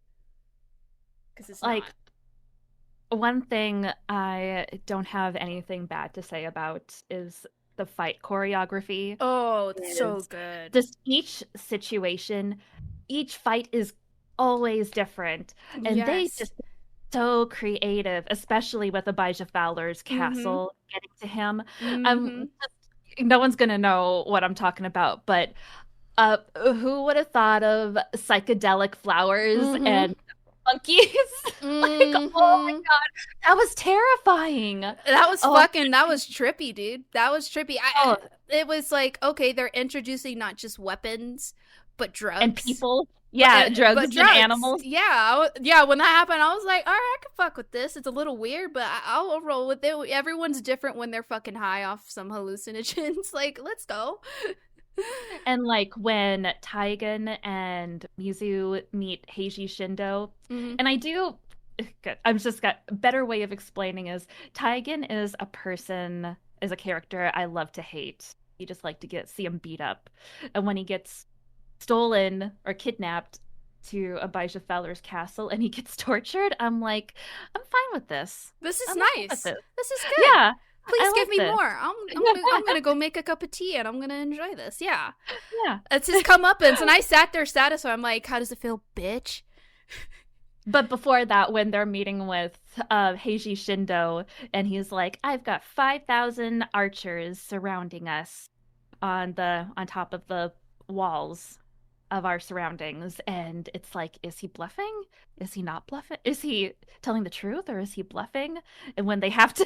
Because it's Like, not. one thing I don't have anything bad to say about is the fight choreography. Oh, it's so good. Just each situation, each fight is always different. And they Yes. just so creative, especially with Abijah Fowler's castle getting to him. Mm-hmm. No one's gonna know what I'm talking about, but who would have thought of psychedelic flowers and monkeys? Like, oh my god, that was terrifying. That was that was trippy, dude. That was trippy. It was like, okay, they're introducing not just weapons, but drugs. And people. Yeah, drugs and animals. Yeah, yeah. When that happened, I was like, all right, I can fuck with this. It's a little weird, but I'll roll with it. Everyone's different when they're fucking high off some hallucinogens. Like, let's go. And like when Taigen and Mizu meet Heiji Shindo, and I'm just got a better way of explaining is Taigen is a character I love to hate. You just like to see him beat up, and when he gets stolen or kidnapped to Abijah Fowler's castle and he gets tortured, I'm like, I'm fine with this. This is nice. This is good. Yeah. Please give me more. I'm gonna go make a cup of tea and I'm gonna enjoy this. Yeah. Yeah. It's his comeuppance, and I sat there satisfied. I'm like, how does it feel, bitch? But before that, when they're meeting with Heiji Shindo, and he's like, I've got 5,000 archers surrounding us on top of the walls of our surroundings, and it's like, is he bluffing? Is he not bluffing? Is he telling the truth, or is he bluffing? And when they have to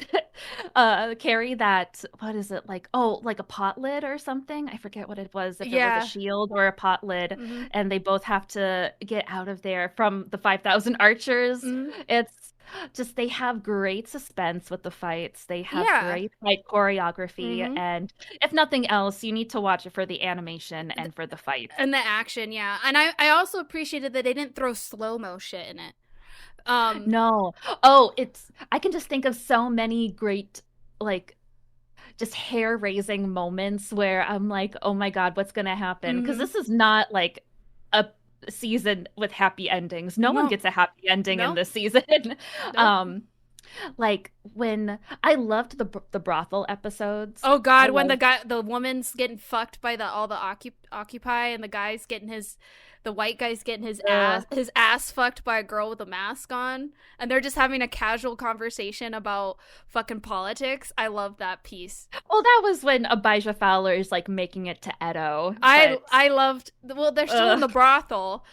carry that, what is it, like a pot lid or something, I forget what it was, if it was a shield or a pot lid, and they both have to get out of there from the 5,000 archers. It's just, they have great suspense with the fights. They have great fight choreography, and if nothing else, you need to watch it for the animation and for the fights. And the action, yeah. And I also appreciated that they didn't throw slow-mo shit in it. No. Oh, I can just think of so many great, like, just hair-raising moments where I'm like, oh my god, what's gonna happen? Because this is not like a season with happy endings. No one gets a happy ending in this season. Like when I loved the brothel episodes. Oh god, when the woman's getting fucked by all the Occupy, and the white guy's getting his ass fucked by a girl with a mask on, and they're just having a casual conversation about fucking politics. I love that piece. Well, that was when Abijah Fowler is like making it to Edo. I loved. Well, they're still in the brothel.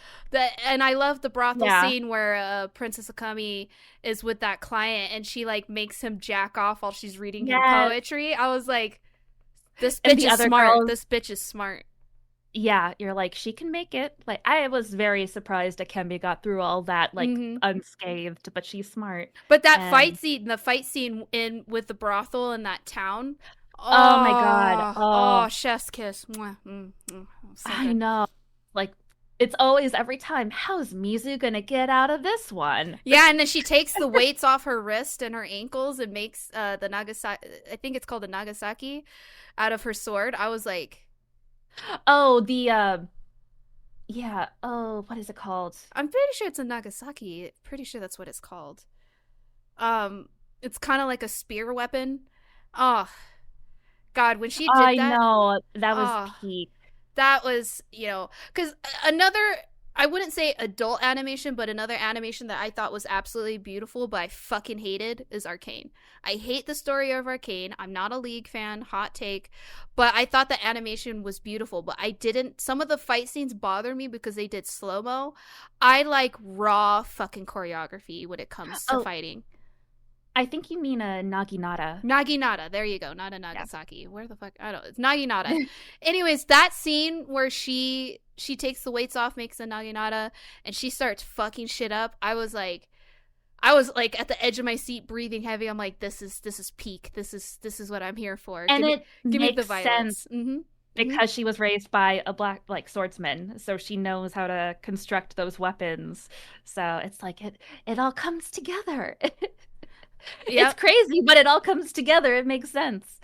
And I love the brothel scene where Princess Akami is with that client, and she like makes him jack off while she's reading him poetry. I was like, this bitch is smart. This bitch is smart. Yeah, you're like, she can make it. Like, I was very surprised Akemi got through all that like unscathed, but she's smart. But that fight scene in with the brothel in that town. Oh my god. Oh, chef's kiss. So I know. Like, it's always every time, how's Mizu gonna get out of this one? Yeah, and then she takes the weights off her wrist and her ankles and makes the Nagasaki, I think it's called the Nagasaki, out of her sword. I was like, oh, what is it called? I'm pretty sure it's a Nagasaki. Pretty sure that's what it's called. It's kind of like a spear weapon. Oh, God, when she did that. I know, that was peak. That was, because I wouldn't say adult animation, but another animation that I thought was absolutely beautiful, but I fucking hated, is Arcane. I hate the story of Arcane. I'm not a League fan, hot take, but I thought the animation was beautiful, but some of the fight scenes bother me because they did slow-mo. I like raw fucking choreography when it comes to fighting. I think you mean a Naginata. Naginata, there you go. Not a Nagasaki. Yeah. Where the fuck? I don't know. It's Naginata. Anyways, that scene where she takes the weights off, makes a Naginata, and she starts fucking shit up. I was like at the edge of my seat, breathing heavy. I'm like, this is peak. This is what I'm here for. And give me the violence. Hmm. because she was raised by a black like swordsman, so she knows how to construct those weapons. So it's like it all comes together. It's Yep. crazy, but it all comes together. It makes sense.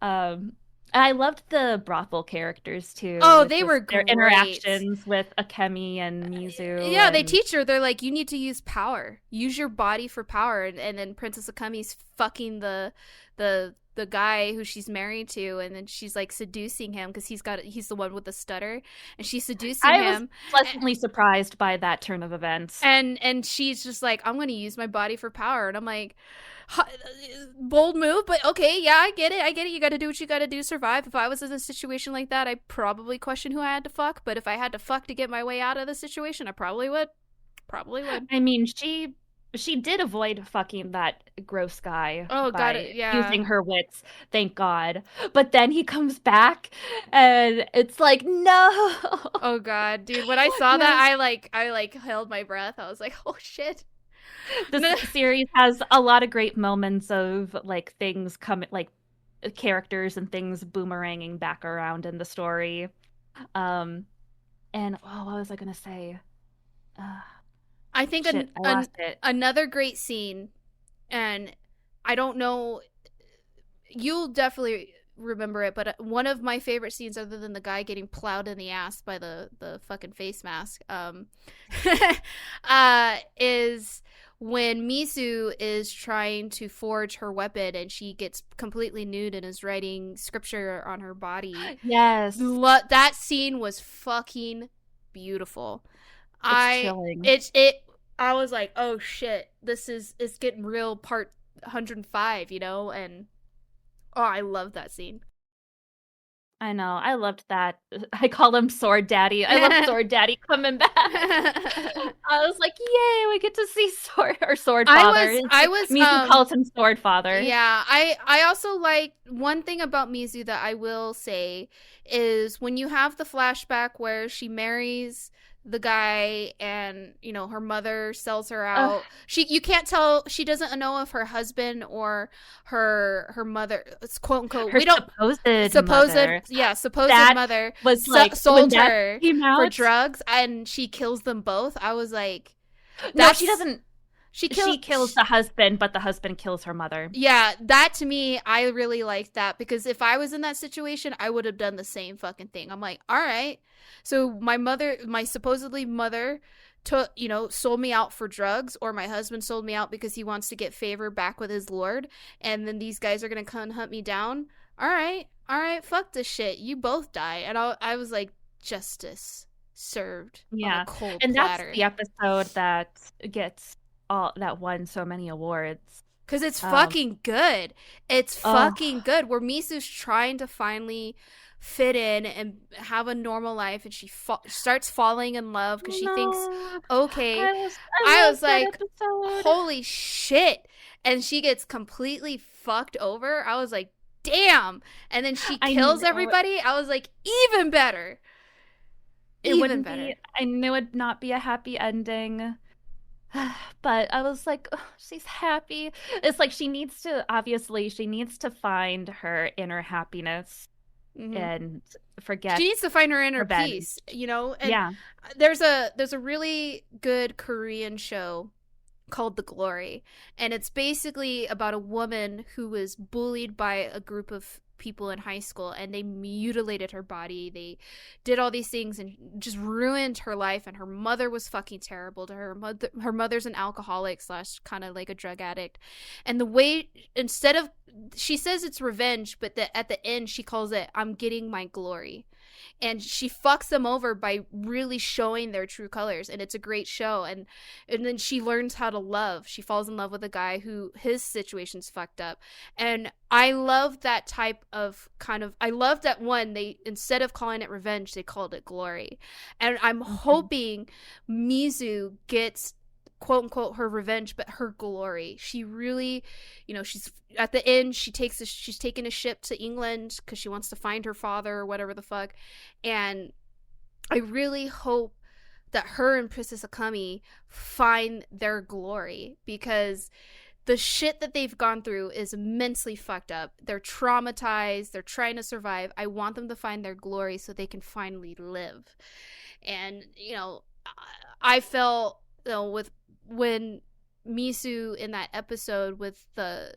Um, I loved the brothel characters too, Oh, with they just were their great. interactions with Akemi and Mizu, Yeah, they and teach her. They're like, you need to use power. Use your body for power. And then Princess Akami's fucking the guy who she's married to, and then she's like seducing him because he's the one with the stutter, and she's seducing I was him. pleasantly surprised by that turn of events. And she's just like, I'm gonna use my body for power, and I'm like, bold move, but okay, yeah, I get it, you gotta do what you gotta do to survive. If I was in a situation like that, I probably question who I had to fuck, but if I had to fuck to get my way out of the situation, I probably would. I mean, she did avoid fucking that gross guy Oh god, by yeah. using her wits, thank God. But then he comes back and it's like, no. Oh god, dude, when I saw that, Yes. I held my breath. I was like, oh shit. This series has a lot of great moments of like things coming, like characters and things boomeranging back around in the story. Um, and oh, what was I gonna say? Uh, I think Shit, I lost it. another great scene, and I don't know, you'll definitely remember it, but one of my favorite scenes, other than the guy getting plowed in the ass by the fucking face mask, is when Misu is trying to forge her weapon and she gets completely nude and is writing scripture on her body. Yes, That scene was fucking beautiful. it's I chilling. it I was like, oh shit, this is it's getting real, part 105, and oh, I love that scene. I know. I loved that. I call him Sword Daddy. I love Sword Daddy coming back. I was like, yay, we get to see Sword I Father. was It's I like was Mizu calls him Sword Father. Yeah, I also like, one thing about Mizu that I will say is when you have the flashback where she marries the guy and her mother sells her Ugh, out. You can't tell, she doesn't know if her husband or her mother, it's quote unquote, her we don't, supposed supposed, mother. yeah, supposed That mother was like when sold that her came for out. drugs and she kills them both. I was like, No, she that's doesn't. she She killed kills the husband, but the husband kills her mother. Yeah, that to me, I really liked that, because if I was in that situation, I would have done the same fucking thing. I'm like, all right, so my supposedly mother, sold me out for drugs, or my husband sold me out because he wants to get favor back with his lord, and then these guys are gonna come hunt me down. All right, fuck this shit. You both die, and I was like, justice served on a Yeah. cold And that's platter. the episode that gets all that won so many awards. Cause it's Um, fucking good. It's oh fucking good. Where Misu's trying to finally fit in and have a normal life, and she starts falling in love because she thinks, no. okay. I I love was that like, episode. holy shit! And she gets completely fucked over. I was like, damn. And then she I kills know everybody. I was like, even better, it even wouldn't be better. I knew it'd not be a happy ending. But I was like, "Ugh, she's happy." It's like she needs to find her inner happiness Hmm. and She forget needs to find her inner revenge. peace, and Yeah. there's a really good Korean show called The Glory, and it's basically about a woman who was bullied by a group of people in high school, and they mutilated her body. They did all these things and just ruined her life, and her mother was fucking terrible to her. Her mother's an alcoholic slash kind of like a drug addict, and the way, instead of, she says it's revenge, but at the end she calls it, I'm getting my glory, and she fucks them over by really showing their true colors, and it's a great show. And then she learns how to love. She falls in love with a guy who his situation's fucked up, and I love that type of kind of, I love that one, they, instead of calling it revenge, they called it glory. And I'm Mhm. hoping Mizu gets quote unquote her revenge, but her glory. She really, she's at the end, she's taking a ship to England because she wants to find her father or whatever the fuck. And I really hope that her and Princess Akami find their glory, because the shit that they've gone through is immensely fucked up. They're traumatized. They're trying to survive. I want them to find their glory so they can finally live. And, I felt, with when Misu in that episode with the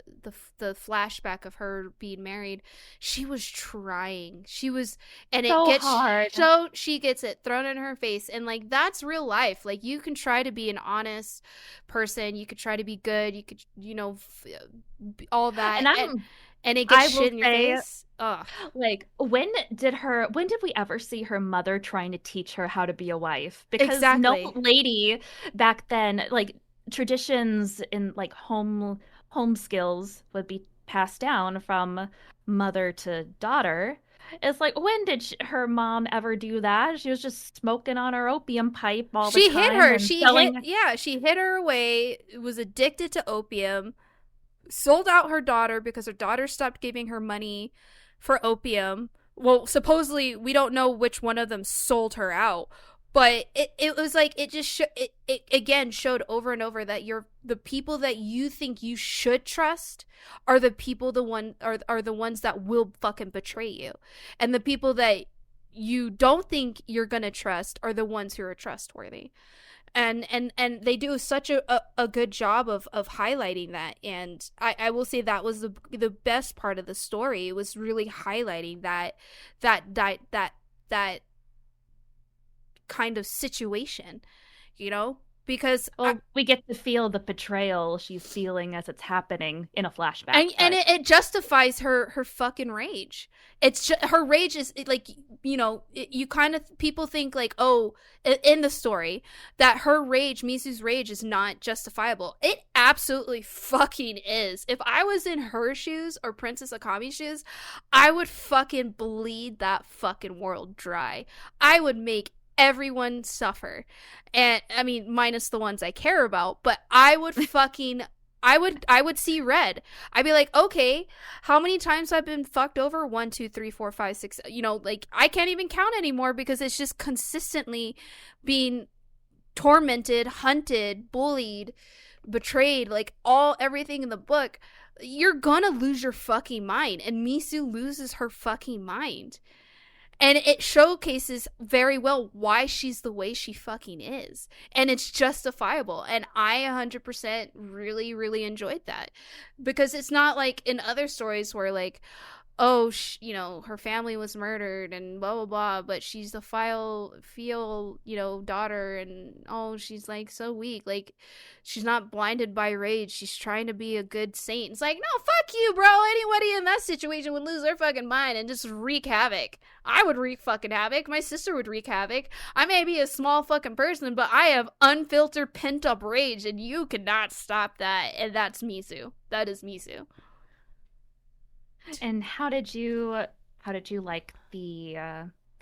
flashback of her being married, she was trying. She was, and it So gets hard. so she gets it thrown in her face, and like that's real life. Like you can try to be an honest person, you could try to be good, you could all that, and it gets shit in your face. Ugh. Like, when did we ever see her mother trying to teach her how to be a wife? Because no Exactly. lady back then, like, traditions in like home skills would be passed down from mother to daughter. It's like, when did her mom ever do that? She was just smoking on her opium pipe all the She hid time her. and selling. She hid her away, was addicted to opium, sold out her daughter because her daughter stopped giving her money for opium. Well, supposedly, we don't know which one of them sold her out. But it was like, it just it again showed over and over that the people that you think you should trust are the people are the ones that will fucking betray you. And the people that you don't think you're gonna trust are the ones who are trustworthy. And they do such a good job of highlighting that. And I will say that was the best part of the story. It was really highlighting that kind of situation, because We get to feel the betrayal she's feeling as it's happening in a flashback. and it justifies her fucking rage. It's just, her rage is like, you kind of, people think like, oh, in the story that her rage, Misu's rage, is not justifiable. It absolutely fucking is. If I was in her shoes or Princess Akami's shoes, I would fucking bleed that fucking world dry. I would make everyone suffer. And I mean, minus the ones I care about, but I would fucking I would see red. I'd be like, okay, how many times I've been fucked over? 1, 2, 3, 4, 5, 6. Like I can't even count anymore because it's just consistently being tormented, hunted, bullied, betrayed, like everything in the book. You're gonna lose your fucking mind, and Misu loses her fucking mind. And it showcases very well why she's the way she fucking is. And it's justifiable. And I 100% really, really enjoyed that. Because it's not like in other stories where, like, oh, her family was murdered and blah, blah, blah. But she's the daughter. And, oh, she's, like, so weak. Like, she's not blinded by rage. She's trying to be a good saint. It's like, no, fuck you, bro. Anybody in that situation would lose their fucking mind and just wreak havoc. I would wreak fucking havoc. My sister would wreak havoc. I may be a small fucking person, but I have unfiltered pent up rage, and you cannot stop that. And that's Misu. That is Misu. And how did you like the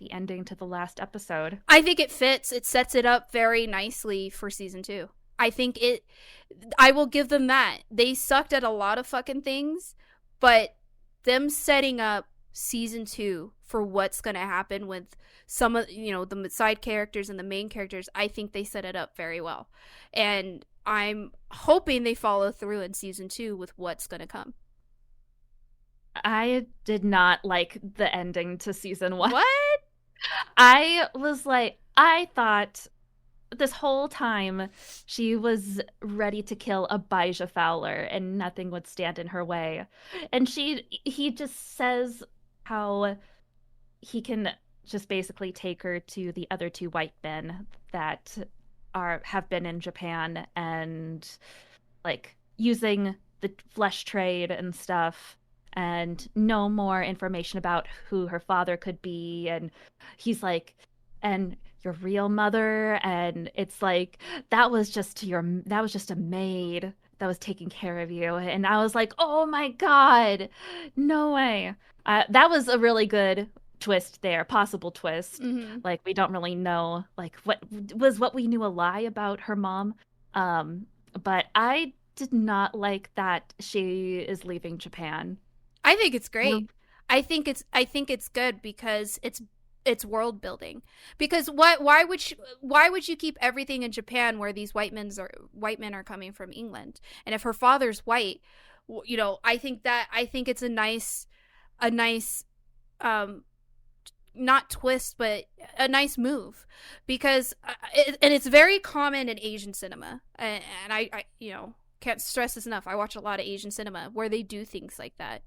ending to the last episode? I think it fits. It sets it up very nicely for season 2. I will give them that. They sucked at a lot of fucking things, but them setting up season 2 for what's going to happen with some of, the side characters and the main characters, I think they set it up very well. And I'm hoping they follow through in season 2 with what's going to come. I did not like the ending to season 1. What? I was like, I thought this whole time she was ready to kill Abijah Fowler and nothing would stand in her way. And he just says how he can just basically take her to the other 2 white men that have been in Japan and like using the flesh trade and stuff, and no more information about who her father could be. And he's like, and your real mother, and it's like, that was just a maid that was taking care of you. And I was like, oh my god, no way. That was a really good twist there, possible twist. Mm-hmm. Like, we don't really know like what we knew a lie about her mom. But I did not like that she is leaving Japan. I think it's great. I think it's good because it's world building. Because why would you keep everything in Japan where these white men are coming from England? And if her father's white, you know, I think it's a nice not twist, but a nice move, because and it's very common in Asian cinema, and I you know, can't stress this enough. I watch a lot of Asian cinema where they do things like that,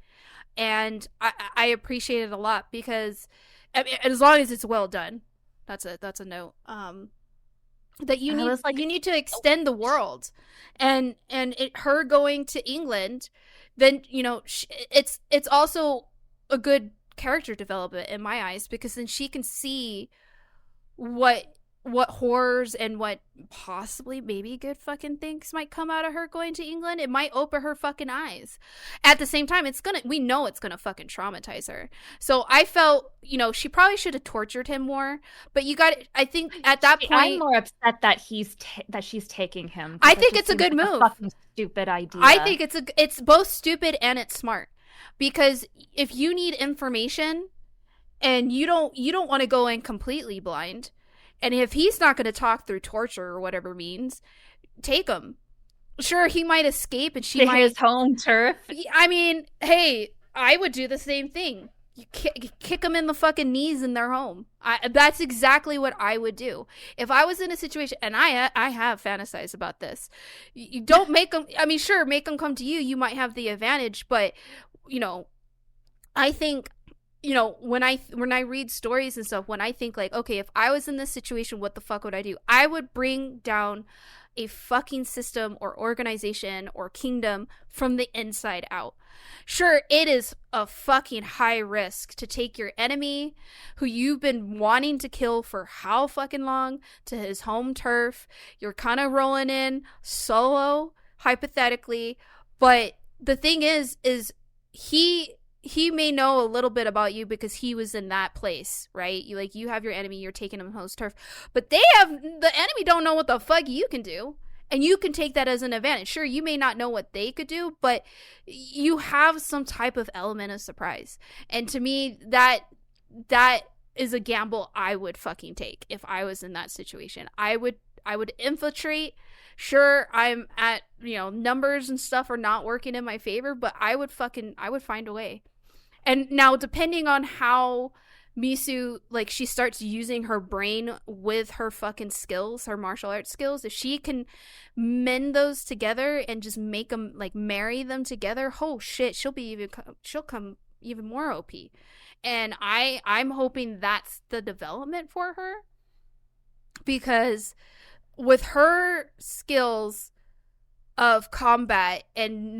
and I appreciate it a lot, because I mean, as long as it's well done, that's a note. That you need to extend the world, and her going to England, then, you know, it's also a good character development in my eyes, because then she can see what horrors and what possibly maybe good fucking things might come out of her going to England. It might open her fucking eyes. At the same time, we know it's gonna fucking traumatize her. So I felt, you know, she probably should have tortured him more, but I think at that point, I'm more upset that she's taking him. I think it's a good move. A fucking stupid idea. I think it's both stupid and it's smart, because if you need information and you don't want to go in completely blind, and if he's not going to talk through torture or whatever means, take him. Sure, he might escape, and she might his home turf. I mean, hey, I would do the same thing. You kick them in the fucking knees in their home. That's exactly what I would do if I was in a situation. And I have fantasized about this. You don't make them. I mean, sure, make them come to you. You might have the advantage, but, you know, I think, you know, when I read stories and stuff, when I think like, okay, if I was in this situation, what the fuck would I do? I would bring down a fucking system or organization or kingdom from the inside out. Sure, it is a fucking high risk to take your enemy, who you've been wanting to kill for how fucking long, to his home turf. You're kind of rolling in solo, hypothetically, but the thing is he may know a little bit about you because he was in that place, right? You have your enemy, you're taking him home turf, but the enemy don't know what the fuck you can do, and you can take that as an advantage. Sure, you may not know what they could do, but you have some type of element of surprise, and to me, that is a gamble I would fucking take if I was in that situation. I would infiltrate. Sure, I'm at, you know, numbers and stuff are not working in my favor, but I would find a way. And now, depending on how Misu, like, she starts using her brain with her fucking skills, her martial arts skills, if she can mend those together and just make them, like, marry them together, oh shit, she'll come even more OP. And I'm hoping that's the development for her, because with her skills of combat and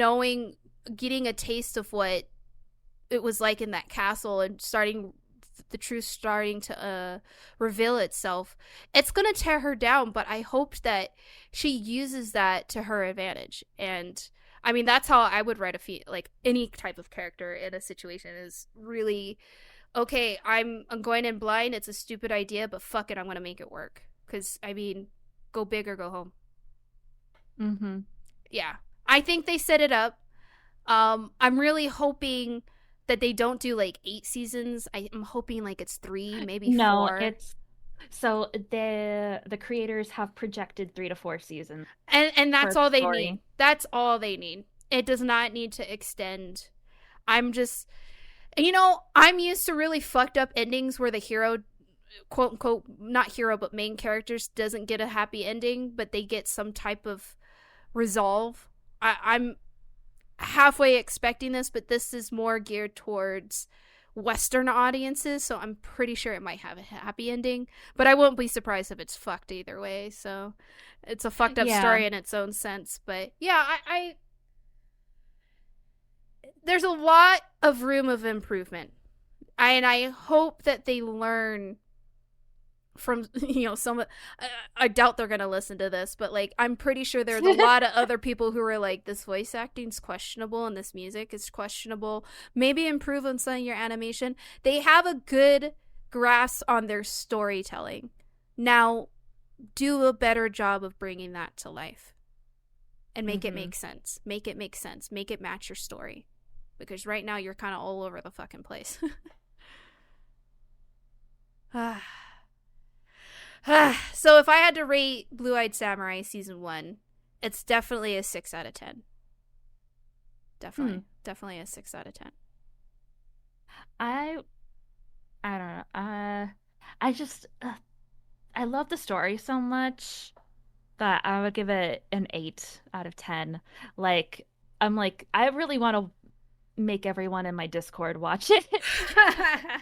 getting a taste of what it was like in that castle, and the truth starting to reveal itself, it's going to tear her down, but I hope that she uses that to her advantage. And I mean, that's how I would write like any type of character in a situation, is really, okay, I'm going in blind, it's a stupid idea, but fuck it, I'm going to make it work. Because, I mean, go big or go home. Mm-hmm. Yeah. I think they set it up. I'm really hoping that they don't do like 8 seasons. I'm hoping like it's 3, maybe 4. No, so the creators have projected 3 to 4 seasons. And that's all they need. That's all they need. It does not need to extend. I'm just, you know, I'm used to really fucked up endings where the hero, quote unquote, not hero but main characters, doesn't get a happy ending, but they get some type of resolve. I'm halfway expecting this, but this is more geared towards Western audiences, so I'm pretty sure it might have a happy ending, but I won't be surprised if it's fucked either way. So it's a fucked up story in its own sense. But yeah, I there's a lot of room of improvement, and I hope that they learn from, you know, some, I doubt they're gonna listen to this, but like, I'm pretty sure there's a lot of other people who are like, this voice acting's questionable and this music is questionable, maybe improve on some of your animation. They have a good grasp on their storytelling. Now do a better job of bringing that to life and make it make sense. Make it match your story, because right now you're kind of all over the fucking place. So if I had to rate Blue-Eyed Samurai season 1, it's definitely a 6 out of 10. Definitely a 6 out of 10. I I don't know. I just I love the story so much that I would give it an 8 out of 10. Like I'm like I really want to make everyone in my Discord watch it.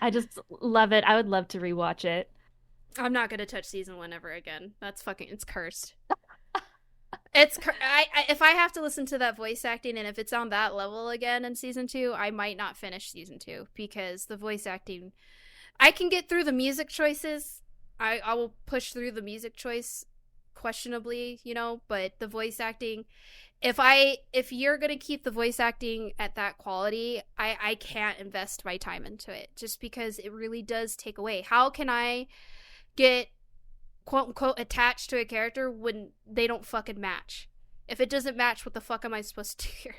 I just love it. I would love to rewatch it. I'm not gonna touch season 1 ever again. That's fucking, it's cursed. If I have to listen to that voice acting and if it's on that level again in season 2, I might not finish season 2 because the voice acting, I can get through the music choices. I will push through the music choice questionably, but the voice acting, if you're gonna keep the voice acting at that quality, I can't invest my time into it just because it really does take away. How can I get quote unquote attached to a character when they don't fucking match? If it doesn't match, what the fuck am I supposed to do here?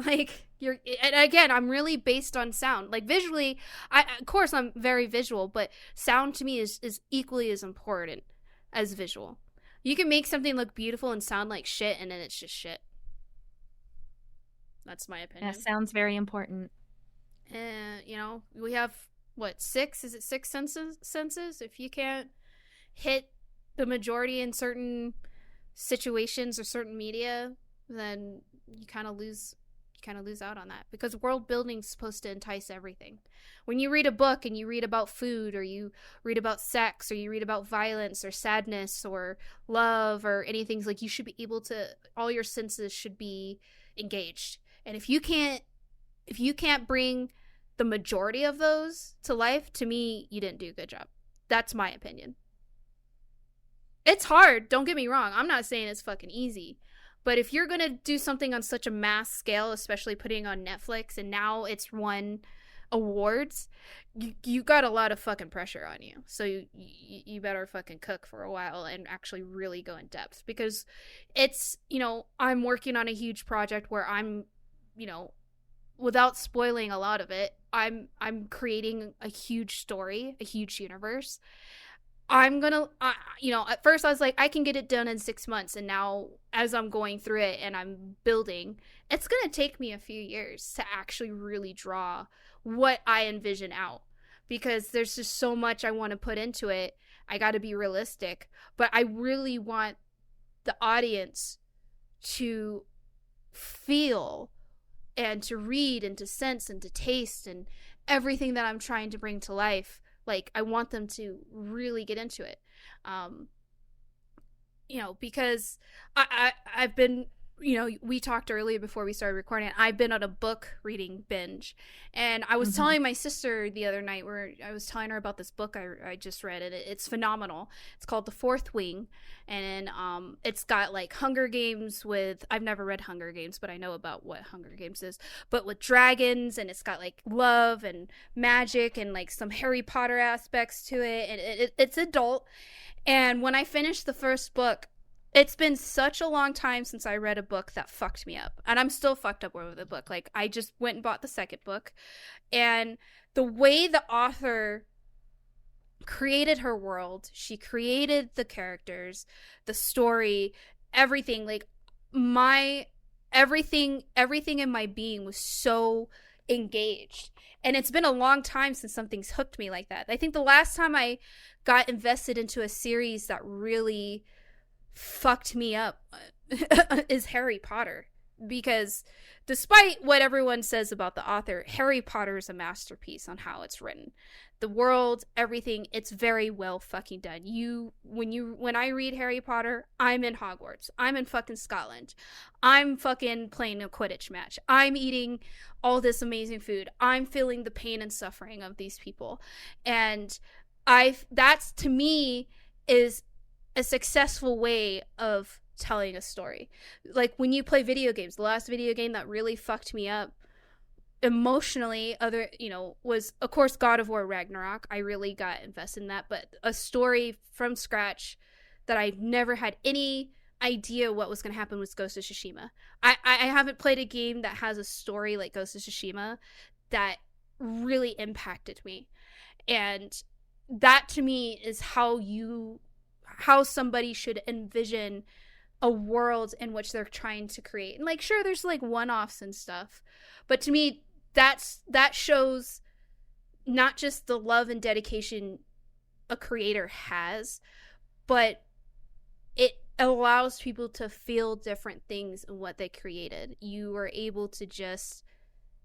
Like, and again, I'm really based on sound. Like, visually, of course I'm very visual, but sound to me is equally as important as visual. You can make something look beautiful and sound like shit, and then it's just shit. That's my opinion. Yeah, sounds very important. We have, what, 6? Is it 6 senses? If you can't hit the majority in certain situations or certain media, then you kind of lose out on that, because world building is supposed to entice everything. When you read a book and you read about food, or you read about sex, or you read about violence or sadness or love or anything, like, you should be able to, all your senses should be engaged. And if you can't bring the majority of those to life, to me, you didn't do a good job. That's my opinion. It's hard, don't get me wrong. I'm not saying it's fucking easy. But if you're going to do something on such a mass scale, especially putting on Netflix, and now it's won awards, you got a lot of fucking pressure on you. So you better fucking cook for a while and actually really go in depth. Because it's, I'm working on a huge project where I'm, without spoiling a lot of it, I'm creating a huge story, a huge universe. I'm gonna, at first I was like, I can get it done in 6 months. And now, as I'm going through it and I'm building, it's gonna take me a few years to actually really draw what I envision out. Because there's just so much I want to put into it. I gotta be realistic. But I really want the audience to feel and to read and to sense and to taste and everything that I'm trying to bring to life. Like, I want them to really get into it. Because I've been, we talked earlier before we started recording, I've been on a book reading binge. And I was telling my sister the other night, where I was telling her about this book I just read, and it's phenomenal. It's called The Fourth Wing. And it's got, like, Hunger Games with, I've never read Hunger Games, but I know about what Hunger Games is, but with dragons, and it's got, like, love and magic and, like, some Harry Potter aspects to it, and it's adult. And when I finished the first book, it's been such a long time since I read a book that fucked me up. And I'm still fucked up over the book. Like, I just went and bought the second book. And the way the author created her world, she created the characters, the story, everything. Like, everything in my being was so engaged. And it's been a long time since something's hooked me like that. I think the last time I got invested into a series that really fucked me up is Harry Potter. Because despite what everyone says about the author, Harry Potter is a masterpiece on how it's written. The world, everything, it's very well fucking done. When I read Harry Potter, I'm in Hogwarts. I'm in fucking Scotland. I'm fucking playing a Quidditch match. I'm eating all this amazing food. I'm feeling the pain and suffering of these people. And that's, to me, is a successful way of telling a story. Like, when you play video games, the last video game that really fucked me up emotionally, was, of course, God of War Ragnarok. I really got invested in that. But a story from scratch that I never had any idea what was going to happen was Ghost of Tsushima. I haven't played a game that has a story like Ghost of Tsushima that really impacted me. And that to me is how somebody should envision a world in which they're trying to create. And like, sure, there's like one-offs and stuff, but to me, that shows not just the love and dedication a creator has, but it allows people to feel different things in what they created. You are able to just,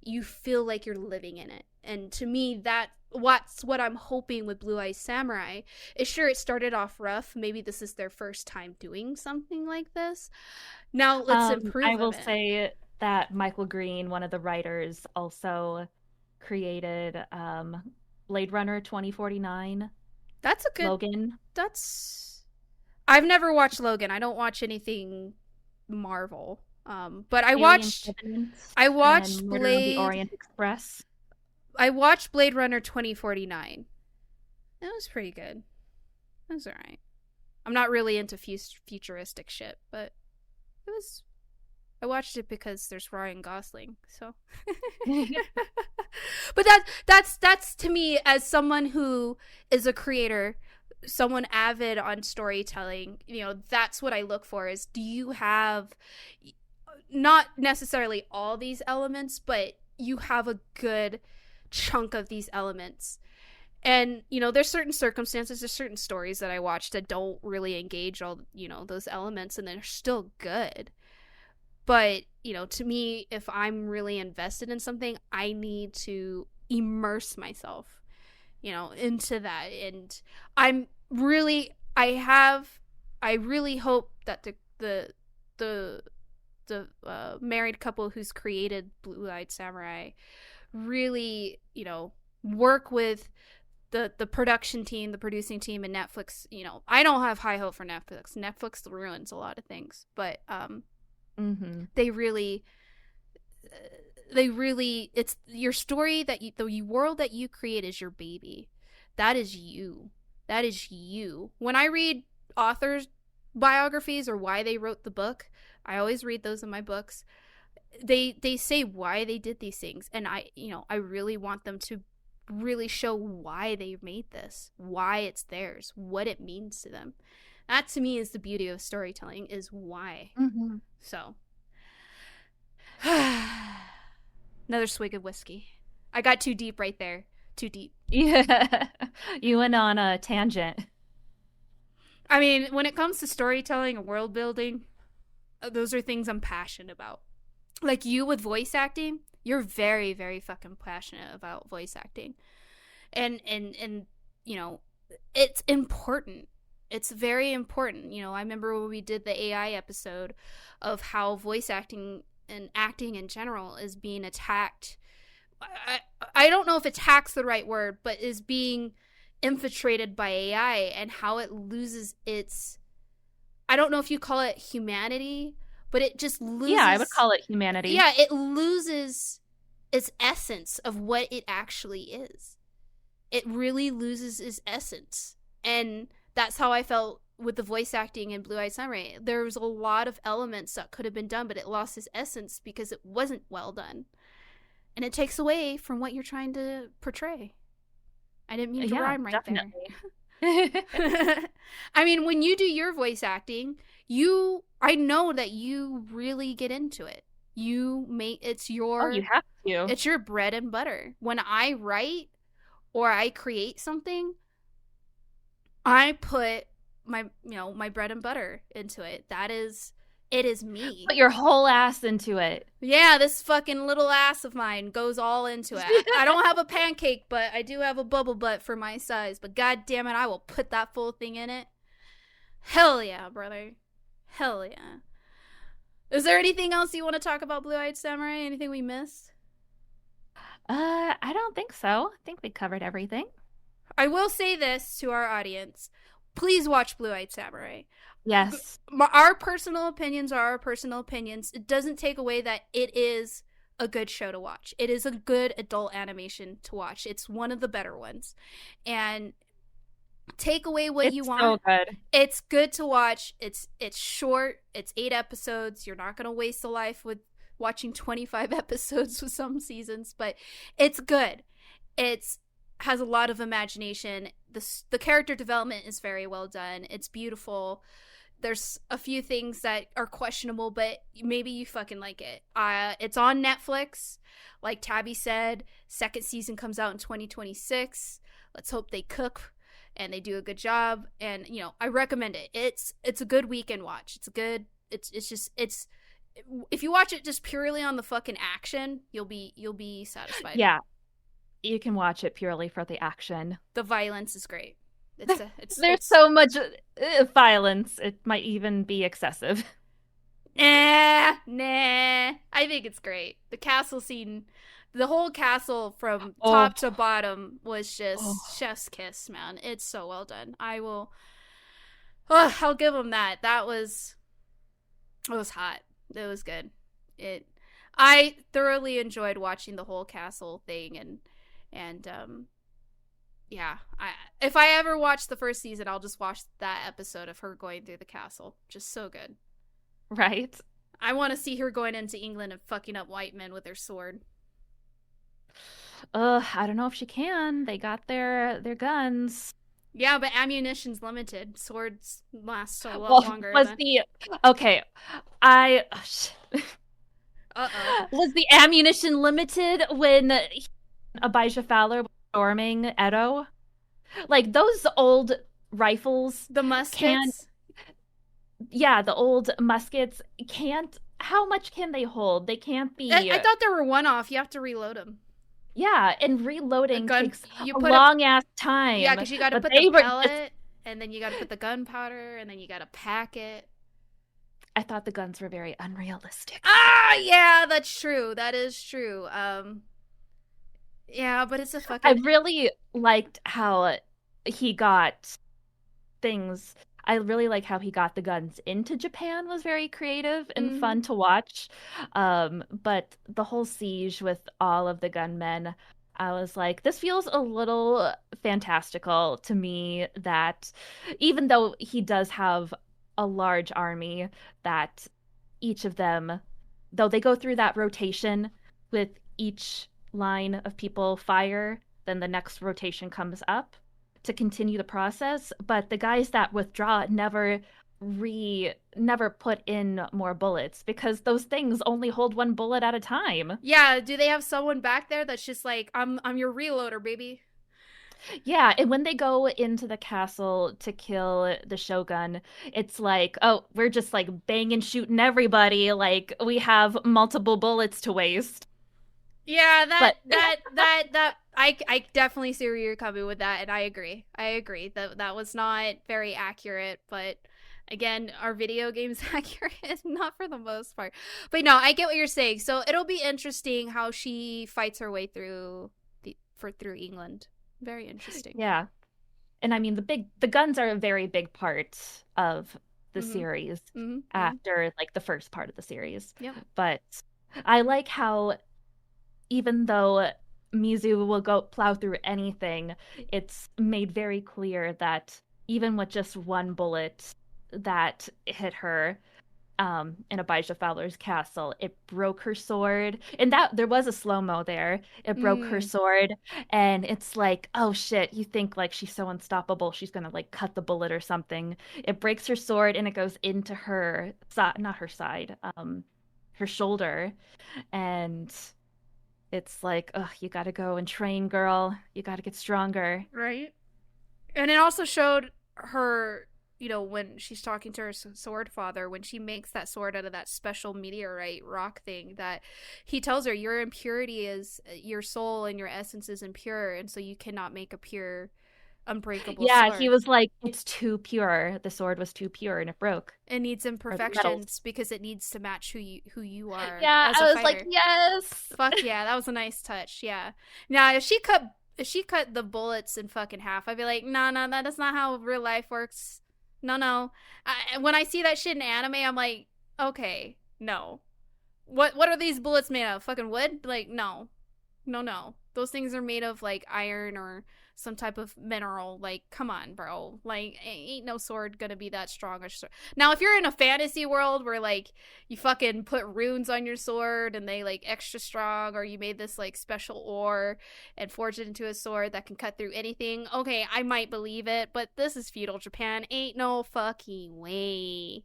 you feel like you're living in it. And to me, what's what I'm hoping with Blue Eyed Samurai is, sure, it started off rough. Maybe this is their first time doing something like this. Now let's improve I will it. say that Michael Green, one of the writers, also created Blade Runner 2049. That's a good Logan. I've never watched Logan. I don't watch anything Marvel. But I Alien watched Covenant and Murder on the Orient Express. I watched Blade Runner 2049. It was pretty good. It was alright. I'm not really into futuristic shit, but it was. I watched it because there's Ryan Gosling, so. But that's to me, as someone who is a creator, someone avid on storytelling, you know, that's what I look for. Is, do you have not necessarily all these elements, but you have a good chunk of these elements. And, you know, there's certain circumstances, there's certain stories that I watch that don't really engage all, you know, those elements, and they're still good. But, you know, to me, if I'm really invested in something, I need to immerse myself, you know, into that. And I really hope that the married couple who's created Blue Eyed Samurai really, you know, work with the production team, the producing team, and Netflix. You know, I don't have high hope for Netflix. Netflix ruins a lot of things, but they really, it's your story, that the world that you create is your baby. That is you. That is you. When I read authors' biographies or why they wrote the book, I always read those in my books. They say why they did these things, and I really want them to really show why they made this, why it's theirs, what it means to them. That to me is the beauty of storytelling, is why. So another swig of whiskey. I got too deep right there. Too deep. Yeah. You went on a tangent. I mean, when it comes to storytelling and world building, those are things I'm passionate about. Like you with voice acting, you're very, very fucking passionate about voice acting. And you know, it's important. It's very important. You know, I remember when we did the AI episode of how voice acting and acting in general is being attacked. I don't know if attack's the right word, but is being infiltrated by AI, and how it loses its, I don't know if you call it humanity, but it just loses. Yeah, I would call it humanity. Yeah, it loses its essence of what it actually is. It really loses its essence. And that's how I felt with the voice acting in Blue Eyed Samurai. There was a lot of elements that could have been done, but it lost its essence because it wasn't well done. And it takes away from what you're trying to portray. I didn't mean to rhyme right definitely. There. I mean, when you do your voice acting, I know that you really get into it. It's your, you have to. It's your bread and butter. When I write or I create something, I put my bread and butter into it. It is me. Put your whole ass into it. Yeah, this fucking little ass of mine goes all into it. I don't have a pancake, but I do have a bubble butt for my size. But god damn it, I will put that full thing in it. Hell yeah, brother. Hell yeah. Is there anything else you want to talk about Blue Eyed Samurai? Anything we missed? I don't think so. I think we covered everything. I will say this to our audience. Please watch Blue Eyed Samurai. Yes. Our personal opinions are our personal opinions. It doesn't take away that it is a good show to watch. It is a good adult animation to watch. It's one of the better ones. And take away what you want. It's so good. It's good to watch. It's short. It's 8 episodes. You're not going to waste a life with watching 25 episodes with some seasons, but it's good. It's has a lot of imagination. The character development is very well done. It's beautiful. There's a few things that are questionable, but maybe you fucking like it. It's on Netflix. Like Tabby said, second season comes out in 2026. Let's hope they cook and they do a good job. And I recommend it. It's a good weekend watch. It's good. It's just if you watch it just purely on the fucking action, you'll be satisfied. Yeah, you can watch it purely for the action. The violence is great. There's so much violence. It might even be excessive. Nah. I think it's great. The castle scene, the whole castle from top to bottom was just chef's kiss, man. It's so well done. I'll give them that. It was hot. It was good. I thoroughly enjoyed watching the whole castle thing, and yeah. If I ever watch the first season, I'll just watch that episode of her going through the castle. Just so good. Right? I want to see her going into England and fucking up white men with her sword. I don't know if she can. They got their guns. Yeah, but ammunition's limited. Swords last a lot longer. Okay. Uh-oh. Was the ammunition limited when Abijah Fowler was storming Edo? Like, those old rifles... The muskets? Yeah, the old muskets can't... How much can they hold? They can't be... I thought there were one-off. You have to reload them. Yeah, and reloading takes a long-ass time. Yeah, because you got to put the pellet, and then you got to put the gunpowder, and then you got to pack it. I thought the guns were very unrealistic. Yeah, that's true. That is true. Yeah, but it's a fucking... I really liked how he got things... I really like how he got the guns into Japan was very creative and fun to watch. But the whole siege with all of the gunmen, I was like, this feels a little fantastical to me, that even though he does have a large army, that each of them, though they go through that rotation with each line of people fire, then the next rotation comes up to continue the process, but the guys that withdraw never put in more bullets, because those things only hold one bullet at a time. Yeah, do they have someone back there that's just like, I'm your reloader, baby? Yeah, and when they go into the castle to kill the shogun, it's like, oh, we're just like banging, shooting everybody, like we have multiple bullets to waste. Yeah, I definitely see where you're coming with that, and I agree. That was not very accurate, but again, are video games accurate? Not for the most part. But no, I get what you're saying. So it'll be interesting how she fights her way through England. Very interesting. Yeah. And I mean, the guns are a very big part of the series after like the first part of the series. Yeah. But I like how even though Mizu will go plow through anything, it's made very clear that even with just one bullet that hit her in Abijah Fowler's castle, it broke her sword. And that there was a slow-mo there. It broke her sword, and it's like, oh shit, you think like she's so unstoppable, she's gonna like cut the bullet or something. It breaks her sword and it goes into her not her side, her shoulder, and it's like, ugh, you gotta go and train, girl. You gotta get stronger. Right. And it also showed her, when she's talking to her sword father, when she makes that sword out of that special meteorite rock thing, that he tells her your impurity is, your soul and your essence is impure, and so you cannot make a pure, unbreakable sword. He was like, it's too pure. The sword was too pure and it broke. It needs imperfections because it needs to match who you are. Yeah, as a I was fighter. Like, yes. Fuck yeah, that was a nice touch. Yeah. Now, if she cut the bullets in fucking half, I'd be like, no, that's not how real life works. No. When I see that shit in anime, I'm like, okay, no. What are these bullets made of? Fucking wood? Like, no. Those things are made of, like, iron or some type of mineral. Like, come on, bro. Like, ain't no sword gonna be that strong. Now, if you're in a fantasy world where, like, you fucking put runes on your sword and they, like, extra strong, or you made this, like, special ore and forged it into a sword that can cut through anything, okay, I might believe it, but this is feudal Japan. Ain't no fucking way.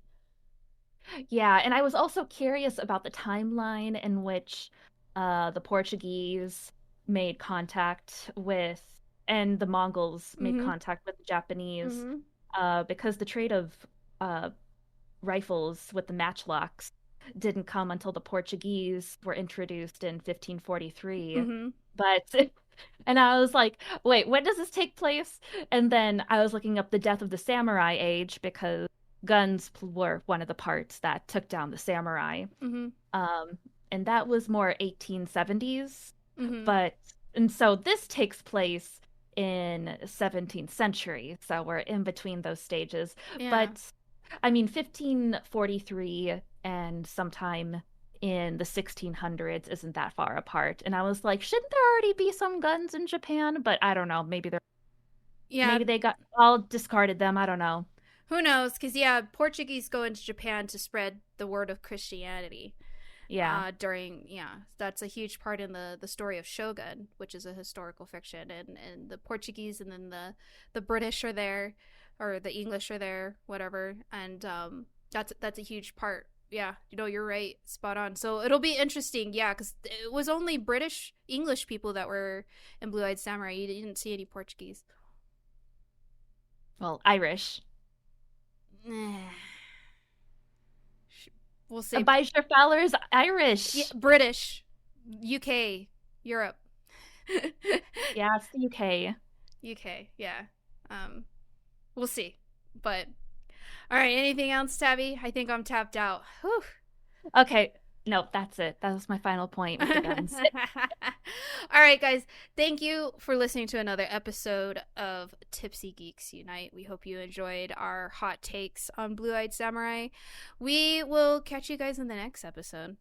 Yeah, and I was also curious about the timeline in which the Portuguese made contact with, and the Mongols made contact with the Japanese, because the trade of rifles with the matchlocks didn't come until the Portuguese were introduced in 1543. But, and I was like, wait, when does this take place? And then I was looking up the death of the samurai age, because guns were one of the parts that took down the samurai. And that was more 1870s. And so this takes place in 17th century, so we're in between those stages. But I mean, 1543 and sometime in the 1600s isn't that far apart. And I was like, shouldn't there already be some guns in Japan? But I don't know, maybe maybe they got all discarded them, I don't know. Who knows? Because Portuguese go into Japan to spread the word of Christianity. That's a huge part in the story of Shogun, which is a historical fiction, and the Portuguese and then the British are there, or the English are there, whatever, and that's a huge part. Yeah, you're right, spot on. So it'll be interesting, because it was only British, English people that were in Blue-Eyed Samurai. You didn't see any Portuguese. Well, Irish. We'll say Abijah Fowler's Irish. Yeah, British, UK, Europe. Yeah, it's the UK. UK, yeah. We'll see. But all right, anything else, Tabby? I think I'm tapped out. Whew. Okay. No, that's it. That was my final point with the guns. All right, guys. Thank you for listening to another episode of Tipsy Geeks Unite. We hope you enjoyed our hot takes on Blue-Eyed Samurai. We will catch you guys in the next episode.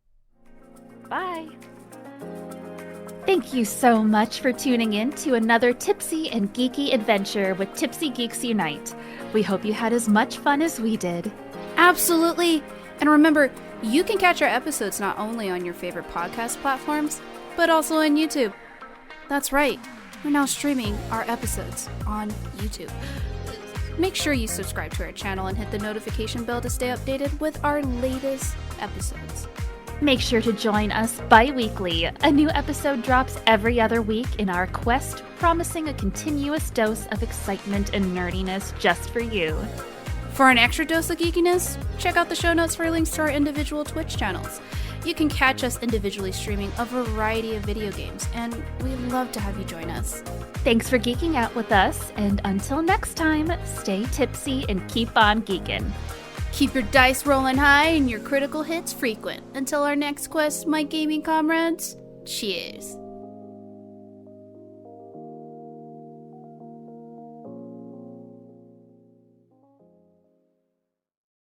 Bye. Thank you so much for tuning in to another tipsy and geeky adventure with Tipsy Geeks Unite. We hope you had as much fun as we did. Absolutely. And remember, you can catch our episodes not only on your favorite podcast platforms, but also on YouTube. That's right, we're now streaming our episodes on YouTube. Make sure you subscribe to our channel and hit the notification bell to stay updated with our latest episodes. Make sure to join us bi-weekly. A new episode drops every other week in our quest, promising a continuous dose of excitement and nerdiness just for you. For an extra dose of geekiness, check out the show notes for links to our individual Twitch channels. You can catch us individually streaming a variety of video games, and we'd love to have you join us. Thanks for geeking out with us, and until next time, stay tipsy and keep on geeking. Keep your dice rolling high and your critical hits frequent. Until our next quest, my gaming comrades, cheers.